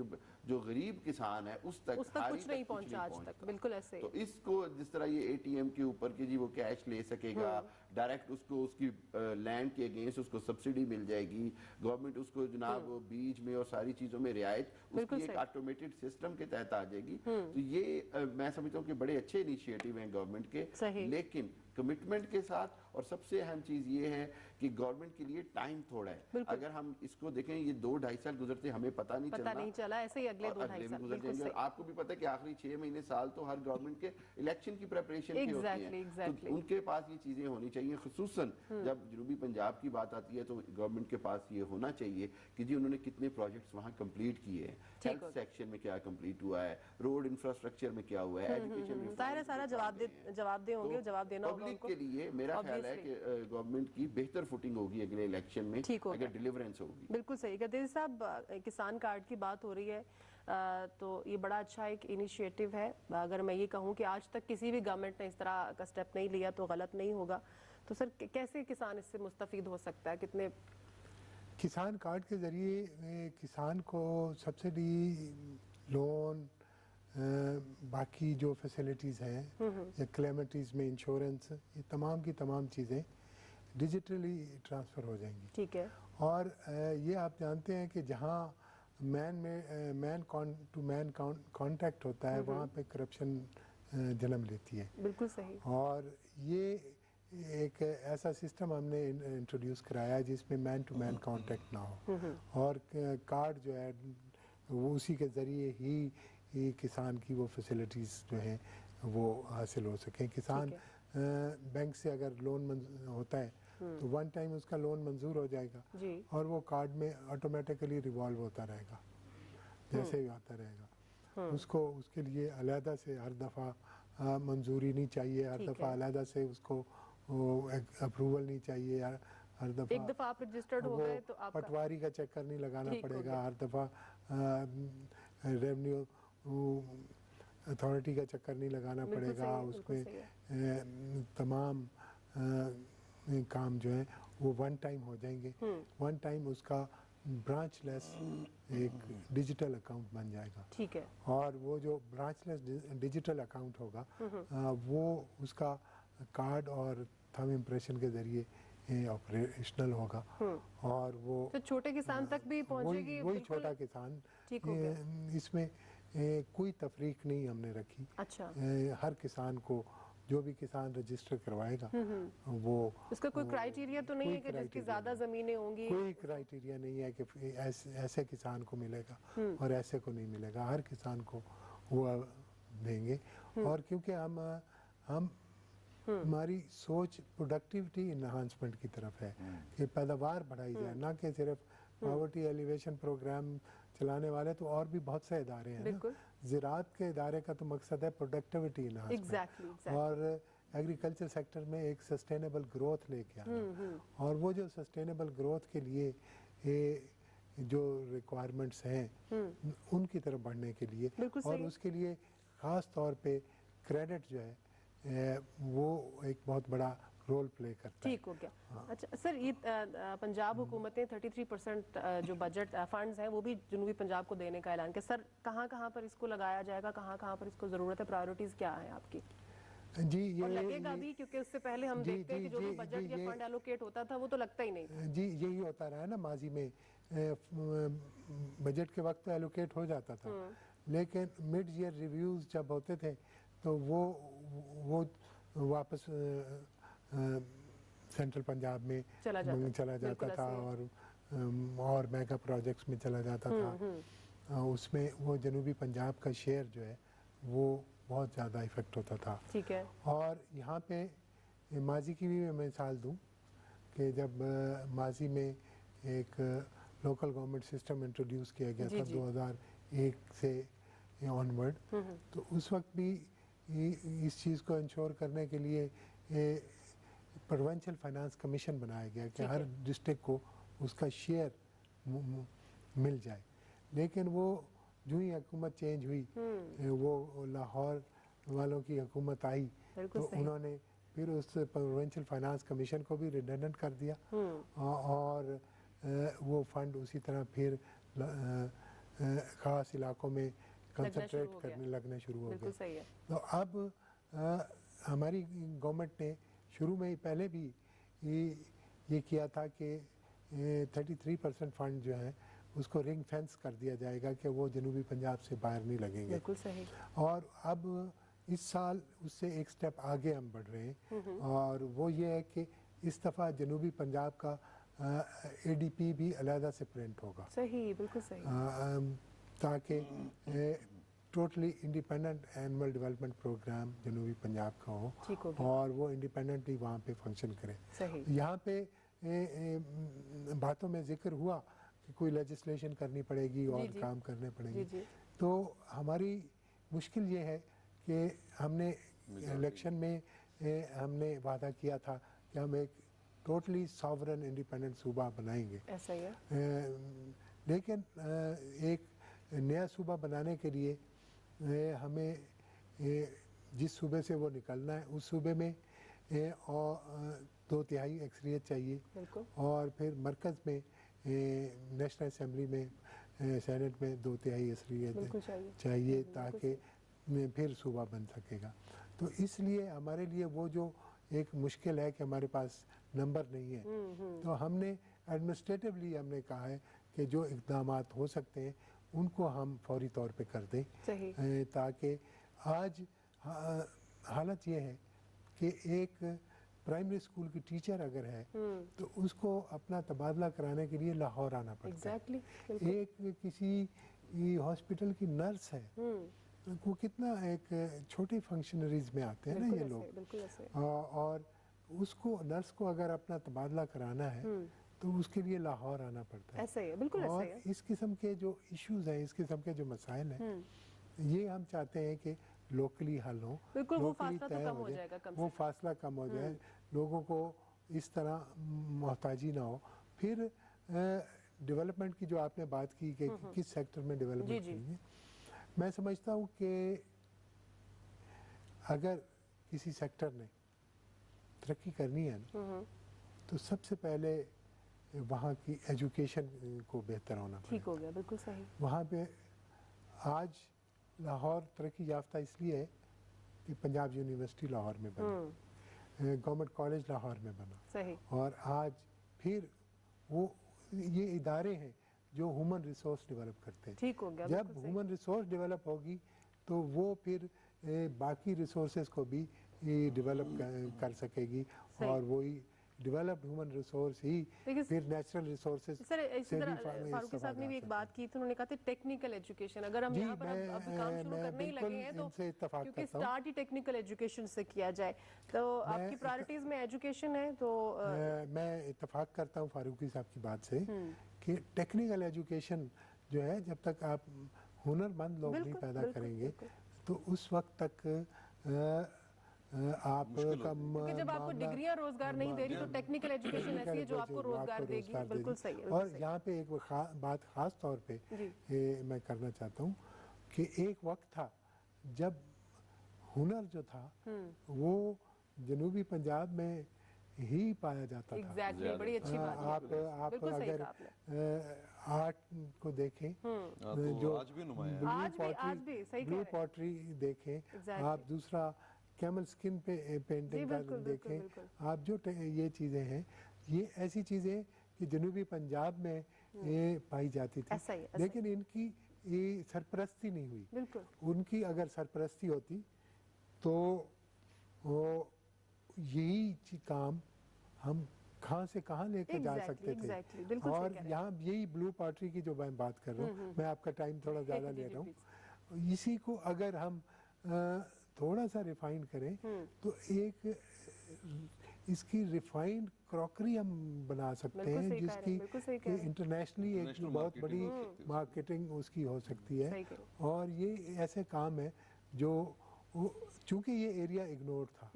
Speaker 4: جو غریب کسان ہے اس تک
Speaker 1: کچھ نہیں پہنچا آج تک. بالکل ایسے.
Speaker 4: تو اس کو جس طرح یہ اے ٹی ایم کے اوپر کہ جی وہ کیش لے سکے گا ڈائریکٹ, اس کو اس کی لینڈ کے اگینسٹ اس کو سبسڈی مل جائے گی, گورنمنٹ اس کو جناب بیج میں اور ساری چیزوں میں رعایت اس کی ایک آٹومیٹڈ سسٹم کے تحت آ جائے گی. تو یہ میں سمجھتا ہوں کہ بڑے اچھے انیشیٹو ہیں گورنمنٹ کے, لیکن کمٹمنٹ کے ساتھ. اور سب سے اہم چیز یہ ہے کہ گورنمنٹ کے لیے ٹائم تھوڑا ہے. اگر ہم اس کو دیکھیں یہ 2-2.5 سال گزرتے ہمیں پتہ نہیں چلا,
Speaker 1: ایسے ہی اگلے 2-2.5 سال
Speaker 4: گزر جائیں گے. آپ کو بھی پتہ ہے کہ آخری 6 مہینے سال تو ہر گورنمنٹ کے الیکشن کی پریپریشن کے ہوتے ہیں, تو ان کے پاس یہ چیزیں ہونی چاہیے. خصوصاً جب جنوبی پنجاب کی بات آتی ہے تو گورنمنٹ کے پاس یہ ہونا چاہیے کہ جی انہوں نے کتنے پروجیکٹس وہاں کمپلیٹ کیے ہیں, ہیلتھ سیکشن میں کیا کمپلیٹ ہوا ہے, روڈ انفراسٹرکچر میں کیا ہوا ہے, ایجوکیشن
Speaker 1: سارا جواب دے ہوں گے, جواب دینا ہوگا.
Speaker 4: پبلک کے لیے میرا خیال ہے کہ گورنمنٹ کی بہتر فوٹنگ ہوگی اگلے الیکشن میں اگر ڈیلیورنس ہوگی.
Speaker 1: بالکل صحیح کہتے ہیں صاحب. کسان کارڈ کی بات ہو رہی ہے تو یہ بڑا اچھا ایک انیشیٹو ہے. اگر میں یہ کہوں کہ آج تک کسی بھی گورنمنٹ نے اس طرح کا سٹیپ نہیں لیا تو غلط نہیں ہوگا. تو سر کیسے کسان اس سے مستفید ہو سکتا ہے؟ کتنے
Speaker 2: کسان کارڈ کے ذریعے کسان کو سبسڈی, لون, باقی جو فیسلٹیز ہیں یا کلیمٹیز میں انشورنس, یہ تمام کی تمام چیزیں ڈیجیٹلی ٹرانسفر ہو جائیں گی.
Speaker 1: ٹھیک ہے.
Speaker 2: اور یہ آپ جانتے ہیں کہ جہاں مین ٹو مین کانٹیکٹ ہوتا ہے وہاں پہ کرپشن جنم لیتی ہے.
Speaker 1: بالکل صحیح.
Speaker 2: اور یہ ایک ایسا سسٹم ہم نے انٹروڈیوس کرایا ہے جس میں مین ٹو مین کانٹیکٹ نہ ہو, اور کارڈ جو ہے وہ اسی کے ذریعے ہی کسان کی وہ فیسلٹیز جو ہیں وہ حاصل ہو سکیں. کسان بینک سے اگر لون ہوتا ہے تو ون ٹائم اس کا لون منظور ہو جائے گا اور وہ کارڈ میں آٹومیٹیکلی ریوالو ہوتا رہے گا, جیسے ہی آتا رہے گا. اس کو اس کے لیے علیحدہ سے ہر دفعہ منظوری نہیں چاہیے, ہر دفعہ علیحدہ سے اس کو اپروول نہیں چاہیے, ہر دفعہ
Speaker 1: ایک دفعہ آپ رجسٹرڈ ہو گئے تو آپ
Speaker 2: پٹواری کا چکر نہیں لگانا پڑے گا, ہر دفعہ ریونیو اتھارٹی کا چکر نہیں لگانا پڑے گا. اس میں تمام کام جو ہیں وہ ون ٹائم ہو جائیں گے. ون ٹائم اس کا برانچ لیس ایک ڈیجیٹل اکاؤنٹ بن جائے گا.
Speaker 1: ٹھیک ہے.
Speaker 2: اور وہ جو برانچ لیس ڈیجیٹل اکاؤنٹ ہوگا وہ اس کا کارڈ اور تھم امپریشن کے ذریعے آپریشنل ہوگا, اور وہ
Speaker 1: چھوٹے کسان تک بھی پہنچے گی.
Speaker 2: وہی چھوٹا کسان, اس میں کوئی تفریق نہیں ہم نے رکھی.
Speaker 1: اچھا.
Speaker 2: ہر کسان کو, جو بھی کسان رجسٹر کروائے گا وہ
Speaker 1: اس کا کوئی کرائیٹیریا تو نہیں ہے کہ جس کی زیادہ زمینیں ہوں گی؟
Speaker 2: کوئی کرائیٹیریا نہیں ہے کہ ایسے کسان کو ملے گا اور ایسے کو نہیں ملے گا, ہر کسان کو وہ دیں گے. اور کیونکہ ہماری سوچ پروڈکٹیوٹی انہانسمنٹ کی طرف ہے کہ پیداوار بڑھائی جائے, نہ کہ صرف پاورٹی ایلیویشن پروگرام چلانے والے تو اور بھی بہت سے ادارے ہیں. زراعت کے ادارے کا تو مقصد ہے پروڈکٹیوٹی انہانسمنٹ, اور ایگریکلچر سیکٹر میں ایک سسٹینیبل گروتھ لے کے آنا, اور وہ جو سسٹینیبل گروتھ کے لیے جو ریکوائرمنٹس ہیں ان کی طرف بڑھنے کے لیے, اور اس کے لیے خاص طور پہ کریڈٹ جو ہے وہ ایک بہت بڑا رول پلے کرتا ہے.
Speaker 1: ٹھیک ہو گیا. اچھا سر, یہ پنجاب حکومتیں 33% جو بجٹ فنڈز ہیں وہ بھی جنوبی پنجاب کو دینے کا اعلان کیا. سر کہاں کہاں پر اس کو لگایا جائے گا, کہاں کہاں پر اس کو ضرورت ہے, پرائیورٹیز کیا ہیں آپ کی؟
Speaker 2: جی یہ
Speaker 1: لگے گا بھی, کیونکہ اس سے پہلے ہم دیکھتے ہیں کہ جو بھی بجٹ یا فنڈ ایلوکیٹ ہوتا تھا وہ تو لگتا ہی نہیں تھا.
Speaker 2: جی یہی ہوتا رہا ہے نا, ماضی میں بجٹ کے وقت ایلوکیٹ ہو جاتا تھا, लेकिन मिड ईयर रिव्यूज़ जब होते थे तो वो वापस सेंट्रल पंजाब में
Speaker 1: चला जाता
Speaker 2: था और मेगा प्रोजेक्ट्स में चला जाता था। उसमें वो जनूबी पंजाब का शेयर जो है वो बहुत ज़्यादा इफ़ेक्ट होता था।
Speaker 1: ठीक है।
Speaker 2: और यहाँ पे माजी की भी मैं मिसाल दूँ कि जब माजी में एक लोकल गवर्नमेंट सिस्टम इंट्रोड्यूस किया गया था 2001 से ऑनवर्ड, तो उस वक्त भी इस चीज़ को इंश्योर करने के लिए प्रोविंशियल फाइनेंस कमीशन बनाया गया कि हर डिस्ट्रिक्ट को उसका शेयर मिल जाए। लेकिन वो जो ही हुकूमत चेंज हुई, वो लाहौर वालों की हुकूमत आई, तो उन्होंने फिर उस प्रोविंशियल फाइनेंस कमीशन को भी रिडंडेंट कर दिया और वो फंड उसी तरह फिर खास इलाकों में कंसंट्रेट करने लगने शुरू हो गए। तो अब हमारी गवर्नमेंट ने शुरू में ही पहले भी ये किया था कि 33% फंड जो है उसको रिंग फेंस कर दिया जाएगा कि वो जनूबी पंजाब से बाहर नहीं लगेंगे।
Speaker 1: बिल्कुल सही।
Speaker 2: और अब इस साल उससे एक स्टेप आगे हम बढ़ रहे हैं और वो ये है कि इस दफ़ा जनूबी पंजाब का ADP भी अलहदा से प्रिंट होगा।
Speaker 1: सही, बिल्कुल सही।
Speaker 2: ताकि totally independent annual development programme जनूबी पंजाब का हो और वो इंडिपेंडेंटली वहाँ पे फंक्शन करे। यहाँ पे बातों में जिक्र हुआ कि कोई लेजिस्लेशन करनी पड़ेगी और काम करने पड़ेंगे। तो हमारी मुश्किल ये है कि हमने इलेक्शन में हमने वादा किया था कि हम एक टोटली सॉवरन इंडिपेंडेंट सूबा बनाएंगे।
Speaker 1: ऐसा ही है।
Speaker 2: लेकिन एक नया सूबा बनाने के लिए हमें जिस सूबे से वो निकलना है उस सूबे में और 2/3 अक्सरियत चाहिए और फिर मरकज़ में नेशनल असेंबली में सेनेट में 2/3 अक्सरियत चाहिए ताकि फिर सूबा बन सकेगा। तो इसलिए हमारे लिए वो जो एक मुश्किल है कि हमारे पास नंबर नहीं है, तो हमने एडमिनिस्ट्रेटिवली हमने कहा है कि जो इक़दामात हो सकते हैं उनको हम फौरी तौर पे कर दें ताकि आज हालत ये है कि एक प्राइमरी स्कूल की टीचर अगर है तो उसको अपना तबादला कराने के लिए लाहौर आना पड़ता है। एक किसी हॉस्पिटल की नर्स है, वो कितना एक छोटे फंक्शनरीज में आते हैं ना ये लोग, और उसको नर्स को अगर अपना तबादला कराना है तो उसके लिए लाहौर आना पड़ता है।
Speaker 1: ऐसा ही है, बिल्कुल ऐसा
Speaker 2: और
Speaker 1: ही है।
Speaker 2: इस किस्म के जो इश्यूज हैं, इस किस्म के जो मसाइल हैं, ये हम चाहते हैं कि लोकली हल हो,
Speaker 1: वो फासला तो कम हो जाएगा,
Speaker 2: वो फासला कम हो जाए, लोगों को इस तरह मोहताजी ना हो। फिर डेवलपमेंट की जो आपने बात की कि किस सेक्टर में डेवलपमेंट करनी है, मैं समझता हूँ कि अगर किसी सेक्टर ने तरक्की करनी है ना, तो सबसे पहले वहाँ की एजुकेशन को बेहतर होना पड़ेगा।
Speaker 1: ठीक हो गया, बिल्कुल सही।
Speaker 2: वहाँ पे आज लाहौर तरक्की याफ्ता इसलिए है कि पंजाब यूनिवर्सिटी लाहौर में बना, गवर्नमेंट कॉलेज लाहौर में बना,
Speaker 1: सही।
Speaker 2: और आज फिर वो ये इदारे हैं जो ह्यूमन रिसोर्स डेवलप करते हैं।
Speaker 1: ठीक हो गया,
Speaker 2: जब ह्यूमन रिसोर्स डेवलप होगी तो वो फिर बाकी रिसोर्सेज को भी डेवलप कर सकेगी और वही डेवलप्ड ह्यूमन रिसोर्स ही फिर नेचुरल रिसोर्सेज।
Speaker 1: सर इसी तरह फारूकी साहब ने भी एक बात की थी, उन्होंने कहा था टेक्निकल एजुकेशन, अगर हम यहाँ पर अभी काम शुरू करने ही लगे हैं तो क्योंकि स्टार्ट ही टेक्निकल एजुकेशन से किया जाए, तो आपकी प्रायोरिटीज में एजुकेशन है। तो
Speaker 2: मैं इत्तेफाक करता हूँ फारूकी साहब की बात से कि टेक्निकल एजुकेशन जो है, जब तक आप हुनरमंद लोग नहीं पैदा करेंगे तो उस वक्त तक आप
Speaker 1: जब आपको डिग्रियां रोजगार नहीं दे रही तो टेक्निकल एजुकेशन ऐसी है जो आपको रोजगार देगी। बिल्कुल सही है।
Speaker 2: और यहाँ पे एक बात खास तौर पे मैं करना चाहता हूँ कि एक वक्त था जब हुनर जो था वो जनूबी पंजाब में ही पाया जाता था।
Speaker 1: एग्जैक्टली, बड़ी अच्छी बात है।
Speaker 2: आप अगर आर्ट को देखें, जो
Speaker 3: आज भी नुमाया है,
Speaker 2: ब्लू पॉटरी देखें, आप दूसरा कैमल स्किन पे पेंटिंग का देखें, आप जो ये चीज़ें हैं, ये ऐसी चीज़ें कि जनूबी पंजाब में ये पाई जाती थी, लेकिन इनकी ये सरपरस्ती नहीं हुई।
Speaker 1: बिल्कुल
Speaker 2: उनकी अगर सरपरस्ती होती तो वो यही काम हम कहाँ से कहाँ लेकर जा सकते थे।
Speaker 1: exactly, बिल्कुल सही
Speaker 2: और
Speaker 1: कह रहे हैं।
Speaker 2: यहाँ यही ब्लू पार्टी की जो मैं बात कर रहा हूँ, मैं आपका टाइम थोड़ा ज़्यादा ले रहा हूँ, इसी को अगर हम थोड़ा सा रिफाइन करें तो एक इसकी रिफाइंड क्रॉकरी हम बना सकते
Speaker 1: बिल्कुल
Speaker 2: हैं,
Speaker 1: सही कह रहे हैं,
Speaker 2: जिसकी
Speaker 1: बिल्कुल सही कह रहे हैं।
Speaker 2: इंटरनेशनली एक
Speaker 3: International
Speaker 2: बहुत
Speaker 3: marketing
Speaker 2: बड़ी
Speaker 3: हो सकती है।
Speaker 2: मार्केटिंग उसकी हो सकती है।
Speaker 1: सही कह रहे
Speaker 2: और ये ऐसे काम है जो चूंकि ये एरिया इग्नोर था,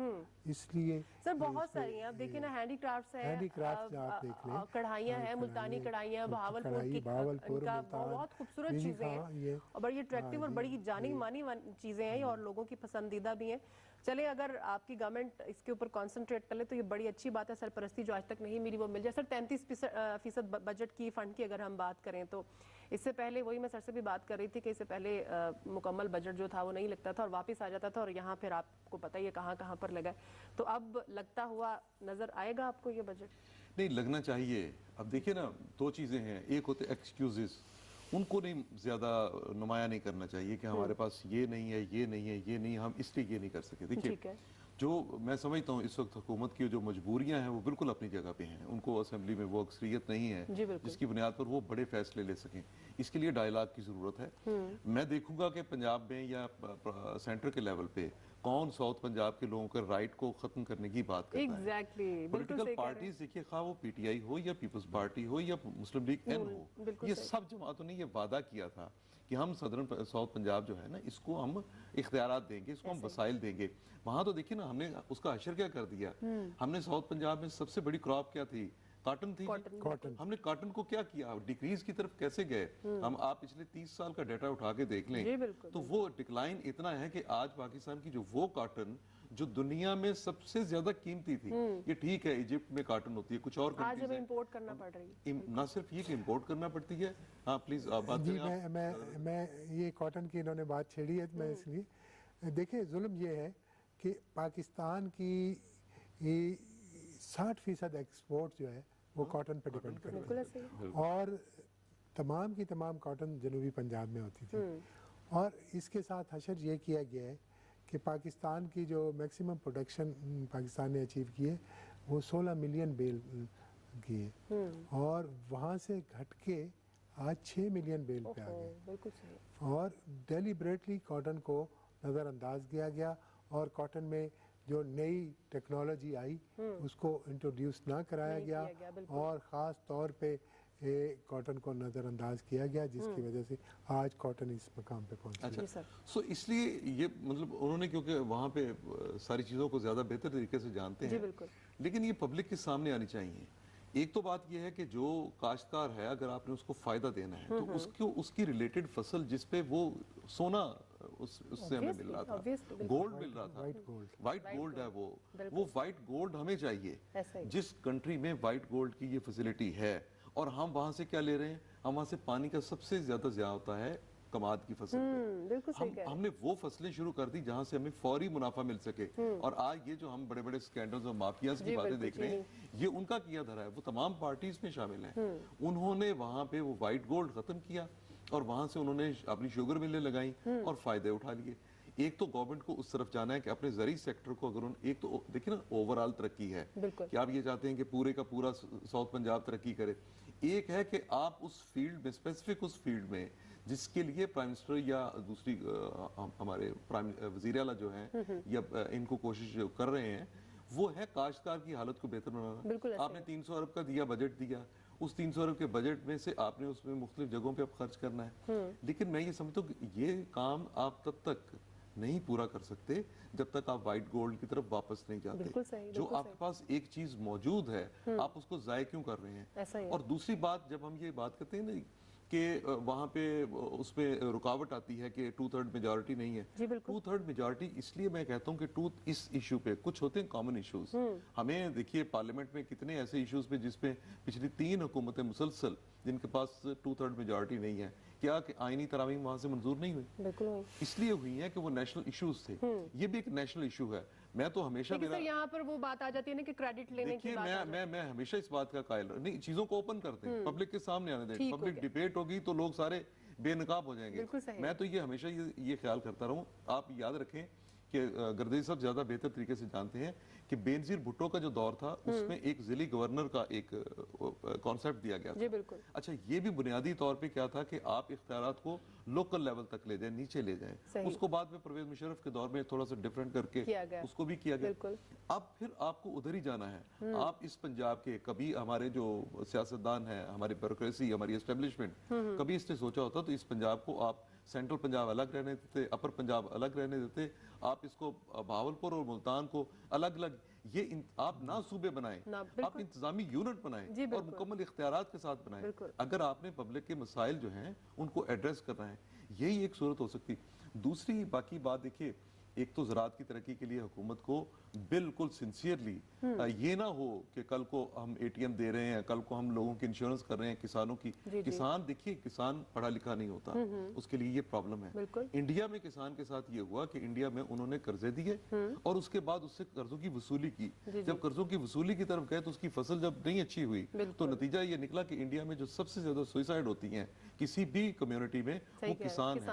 Speaker 2: इसलिए
Speaker 1: सर बहुत सारी हैं। आप देखिए ना, हैंडी क्राफ्ट्स है,
Speaker 2: हैंडीक्राफ्ट्स आप देख लें,
Speaker 1: कढ़ाइयाँ हैं, मुल्तानी कढ़ाइयाँ, भावलपुर की
Speaker 2: भावलपुर,
Speaker 1: इनका
Speaker 2: मुल्तान,
Speaker 1: बहुत खूबसूरत
Speaker 2: बिजी
Speaker 1: चीजें
Speaker 2: खां, ये
Speaker 1: हैं और बड़ी अट्रैक्टिव और बड़ी जानी मानी चीजें हैं और लोगों की पसंदीदा भी हैं। चले, अगर आपकी गवर्नमेंट इसके ऊपर कंसंट्रेट कर ले तो ये बड़ी अच्छी बात है। सरपरस्ती जो आज तक नहीं मिली वो मिल जाए। सर 33% बजट की फंड की अगर हम बात करें तो इससे पहले, वही मैं सर से भी बात कर रही थी कि इससे पहले मुकम्मल बजट जो था वो नहीं लगता था और वापस आ जाता था, और यहाँ फिर आपको पता ही है कहाँ कहाँ पर लगा। तो अब लगता हुआ नजर आएगा आपको ये बजट?
Speaker 3: नहीं, लगना चाहिए। अब देखिए ना, दो चीजें हैं। एक होते एक्सक्यूजेस, उनको नहीं ज्यादा नुमाया नहीं करना चाहिए कि हमारे पास ये नहीं है, ये नहीं है, ये नहीं, हम इसलिए ये नहीं कर सके।
Speaker 1: ठीक
Speaker 3: देखिए,
Speaker 1: है।
Speaker 3: जो मैं समझता हूँ इस वक्त हुकूमत की जो मजबूरियां हैं वो बिल्कुल अपनी जगह पे हैं। उनको असेंबली में वो अक्सरियत नहीं है
Speaker 1: जी, बिल्कुल।
Speaker 3: जिसकी बुनियाद पर वो बड़े फैसले ले सकें। इसके लिए डायलॉग की जरूरत है। मैं देखूंगा कि पंजाब में या सेंटर के लेवल पे कौन साउथ पंजाब के लोगों के राइट को खत्म करने की बात करता है।
Speaker 1: एग्जैक्टली, बिल्कुल
Speaker 3: पॉलिटिकल
Speaker 1: सही कह रहे हैं।
Speaker 3: पार्टीज देखिए, खा वो पीटीआई हो या पीपल्स पार्टी हो या मुस्लिम लीग एन हो,
Speaker 1: बिल्कुल
Speaker 3: ये
Speaker 1: सही।
Speaker 3: सब जमातों ने ये वादा किया था कि हम सदर्न साउथ पंजाब जो है ना, इसको हम इख्तियारात देंगे, इसको हम वसाइल देंगे। वहां तो देखिए ना, हमने उसका हशर क्या कर दिया। हमने साउथ पंजाब में सबसे बड़ी क्रॉप क्या थी? कॉटन थी।
Speaker 2: कॉटन।
Speaker 3: हमने कॉटन को क्या किया? डिक्रीज की तरफ कैसे गए? हम आप पिछले 30 साल का डाटा उठा के देख
Speaker 1: जी,
Speaker 3: लें
Speaker 1: बिल्कुल,
Speaker 3: तो वो डिक्लाइन इतना है कि आज पाकिस्तान की जो वो कॉटन जो दुनिया में सबसे ज्यादा कीमती थी, ये ठीक है इजिप्ट में कॉटन होती है, कुछ और
Speaker 1: आज
Speaker 3: कंट्रीज
Speaker 1: हमें
Speaker 3: हैं,
Speaker 1: इंपोर्ट करना पड़ रही है।
Speaker 3: ना सिर्फ ये कि इंपोर्ट करना पड़ती है। हाँ प्लीज आप बात
Speaker 2: जी,
Speaker 3: करें।
Speaker 2: मैं ये कॉटन की इन्होंने बात छेड़ी है, तो मैं इसलिए देखिए, जुल्म ये है कि पाकिस्तान की 60% एक्सपोर्ट जो है वो कॉटन पे डिपेंड करती
Speaker 1: बिल्कुल
Speaker 2: है,
Speaker 1: ऐसे ही।
Speaker 2: और तमाम की तमाम कॉटन जनूबी पंजाब में होती थी। और इसके साथ हशर ये किया गया है कि पाकिस्तान की जो मैक्सिमम प्रोडक्शन पाकिस्तान ने अचीव की है वो 16 मिलियन बेल की है, और वहाँ से घट के आज 6 मिलियन बेल पे आ
Speaker 1: ओहो,
Speaker 2: गए।
Speaker 1: बिल्कुल सही।
Speaker 2: और डेलिबरेटली कॉटन को नज़रअंदाज किया गया, और कॉटन में जो नई टेक्नोलॉजी आई उसको इंट्रोड्यूस ना कराया
Speaker 1: नहीं
Speaker 2: गया,
Speaker 1: किया गया, बिल्कुल।
Speaker 2: और ख़ास तौर पे कॉटन को नज़रअंदाज किया गया, जिसकी वजह से आज कॉटन इस मकाम पे पहुंची।
Speaker 3: अच्छा,
Speaker 1: जी सर।
Speaker 3: सो इसलिए ये मतलब उन्होंने, क्योंकि वहाँ पे सारी चीज़ों को ज़्यादा बेहतर तरीके से जानते
Speaker 1: जी,
Speaker 3: हैं,
Speaker 1: बिल्कुल।
Speaker 3: लेकिन ये पब्लिक के सामने आनी चाहिए। एक तो बात ये है कि जो काश्तकार है, अगर आपने उसको फायदा देना है तो उसको उसकी रिलेटेड फसल जिस पे वो सोना उससे हमें मिल रहा था,
Speaker 1: Obviously, बिल्कुल।
Speaker 3: गोल्ड मिल रहा था, वाइट गोल्ड है वो वाइट गोल्ड हमें चाहिए।
Speaker 1: ऐसा ही।
Speaker 3: जिस कंट्री में वाइट गोल्ड की ये फैसिलिटी है, और हम वहां से क्या ले रहे हैं? हम वहां से पानी का सबसे ज्यादा ज़िया होता है कमाद की फसल पे।
Speaker 1: बिल्कुल सही कह रहे हैं।
Speaker 3: हमने वो फसलें शुरू कर दी जहां से हमें फौरी मुनाफा मिल सके। और आज ये जो हम बड़े बड़े स्कैंडल्स और माफियाज की
Speaker 1: जी,
Speaker 3: बातें
Speaker 1: बिल्कुल,
Speaker 3: देख रहे हैं, ये उनका किया धरा है। वो तमाम पार्टीज में शामिल हैं। उन्होंने वहां पे वो वाइट गोल्ड खत्म किया और वहां से उन्होंने अपनी शुगर मिलें लगाई और फायदे उठा लिए। एक तो गवर्नमेंट को उस तरफ जाना है कि अपने जरी सेक्टर को, अगर एक तो देखिए ना, ओवरऑल तरक्की है
Speaker 1: बिल्कुल।
Speaker 3: कि आप ये चाहते हैं कि पूरे का पूरा साउथ पंजाब तरक्की करे। एक है कि आप उस फील्ड में, स्पेसिफिक उस फील्ड में जिसके लिए प्राइम मिनिस्टर या दूसरी हमारे प्राइम वजीर आला जो हैं या इनको कोशिश जो कर रहे हैं, वो है काश्तकार की हालत को बेहतर
Speaker 1: बिल्कुल
Speaker 3: बनाना।
Speaker 1: ऐसे
Speaker 3: आपने 300 अरब का दिया, बजट दिया, उस 300 अरब के बजट में से आपने उसमें मुख्तलिफ जगहों पे अब खर्च करना है। लेकिन मैं ये समझता हूँ कि ये काम आप तब तक नहीं पूरा कर सकते जब तक आप व्हाइट गोल्ड की तरफ वापस नहीं
Speaker 1: बिल्कुल
Speaker 3: जाते।
Speaker 1: सही,
Speaker 3: जो
Speaker 1: बिल्कुल
Speaker 3: आपके पास एक चीज मौजूद है, आप उसको जाय क्यों कर रहे हैं?
Speaker 1: ऐसा ही है।
Speaker 3: और दूसरी बात, जब हम ये बात करते हैं ना कि वहाँ पे उसमें रुकावट आती है कि 2/3 मेजॉरिटी नहीं है।
Speaker 1: जी, बिल्कुल।
Speaker 3: 2/3 मेजॉरिटी इसलिए मैं कहता हूँ कि इस इशू पे कुछ होते हैं कॉमन इश्यूज। हमें देखिए पार्लियामेंट में कितने ऐसे इश्यूज पे जिसपे पिछली 3 हुकूमतें मुसलसल जिनके पास 2/3 मेजॉरिटी नहीं है, क्या कि आईनी तरामीम वहां से मंजूर नहीं हुई?
Speaker 1: बिल्कुल नहीं।
Speaker 3: इसलिए हुई है कि वो नेशनल इश्यूज थे। ये भी एक नेशनल इशू है। मैं तो हमेशा
Speaker 1: लेकिन
Speaker 3: मेरा
Speaker 1: सर यहाँ पर वो बात आ जाती है ना कि क्रेडिट लेने की
Speaker 3: देखिए,
Speaker 1: बात आ जाती
Speaker 3: मैं हमेशा इस बात का कायल नहीं, चीजों को ओपन करते हैं, पब्लिक के सामने आने दें।
Speaker 1: ठीक हो
Speaker 3: पब्लिक
Speaker 1: गया।
Speaker 3: डिबेट होगी तो लोग सारे बेनकाब हो जाएंगे।
Speaker 1: बिल्कुल सही।
Speaker 3: मैं तो ये हमेशा ये ख्याल करता रहूं, आप याद रखें कि गर्दैई साहब ज्यादा बेहतर तरीके से जानते हैं कि बेनजीर भुट्टो का जो दौर था उसमें एक जिली गवर्नर का एक कॉन्सेप्ट दिया गया
Speaker 1: जी
Speaker 3: था।
Speaker 1: बिल्कुल।
Speaker 3: अच्छा, ये भी बुनियादी तौर पे क्या था कि आप इख्तियारात को लोकल लेवल तक ले जाएं, नीचे ले जाएं।
Speaker 1: सही।
Speaker 3: उसको बाद में परवेज मुशर्रफ के दौर में थोड़ा सा डिफरेंट करके
Speaker 1: किया गया।
Speaker 3: उसको भी किया गया।
Speaker 1: बिल्कुल।
Speaker 3: अब फिर आपको उधर ही जाना है। आप इस पंजाब के, कभी हमारे जो सियासतदान हैं, हमारी ब्यूरोक्रेसी, हमारी एस्टेब्लिशमेंट, कभी इसने सोचा होता तो इस पंजाब को आप सेंट्रल पंजाब अलग रहने देते, अपर पंजाब अलग रहने देते, आप इसको बहावलपुर और मुल्तान को अलग अलग, आप ना सूबे बनाएं, आप इंतजामी यूनिट बनाएं और मुकम्मल इख्तियारात के साथ बनाएं। अगर आपने पब्लिक के मसाइल जो हैं उनको एड्रेस करना है, यही एक सूरत हो सकती। दूसरी बाकी बात देखिए, एक तो ज़राअत की तरक्की के लिए हुकूमत को बिल्कुल सिंसियरली ये ना हो कि कल को हम एटीएम दे रहे हैं, कल को हम लोगों की इंश्योरेंस कर रहे हैं, किसानों की। किसान, देखिए किसान पढ़ा लिखा नहीं होता, उसके लिए ये प्रॉब्लम है। इंडिया में किसान के साथ ये हुआ कि इंडिया में उन्होंने कर्जे दिए और उसके बाद उससे कर्जों की वसूली की। जब कर्जों की वसूली की तरफ गए तो उसकी फसल जब नहीं अच्छी हुई तो नतीजा ये निकला कि इंडिया में जो सबसे ज्यादा सुसाइड होती है किसी भी कम्युनिटी में वो किसान है।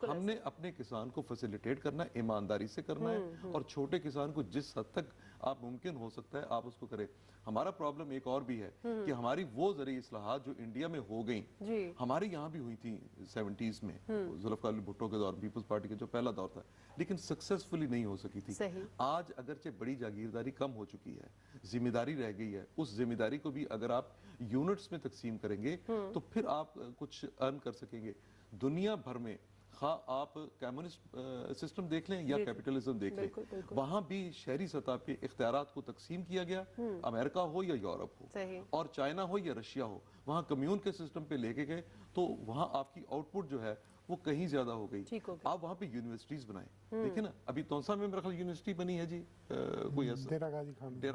Speaker 3: हमने अपने किसान को फैसिलिटेट करना, ईमानदारी से करना है और छोटे किसान को जिस हद तक आप मुमकिन हो सकता है आप उसको करें। हमारा प्रॉब्लम एक और भी है कि हमारी वो ज़रूरी इस्लाहात जो इंडिया में हो गई, हमारे यहाँ भी हुई थी 70s में, जुल्फ़िकार अली भुट्टो के दौर, पीपल्स पार्टी का जो पहला दौर था, लेकिन सक्सेसफुली नहीं हो सकी थी। आज अगरचे बड़ी जागीरदारी कम हो चुकी है, जिम्मेदारी रह गई है, उस जिम्मेदारी को भी अगर आप यूनिट्स में तकसीम करेंगे तो फिर आप कुछ अर्न कर सकेंगे। दुनिया भर में आप कम्युनिस्ट सिस्टम देख लें या कैपिटलिज्म देख लें, वहां भी शहरी सतह पे इख्तियारात को तकसीम किया गया, अमेरिका हो या यूरोप हो और चाइना हो या रशिया हो, वहां कम्यून के सिस्टम पे लेके गए तो वहां आपकी आउटपुट जो है वो कहीं ज्यादा हो गई। आप वहां पे यूनिवर्सिटीज बनाए, देखिए ना, अभी तौसा में मेरा ख्याल यूनिवर्सिटी बनी है जी, कोई ऐसा, डेरा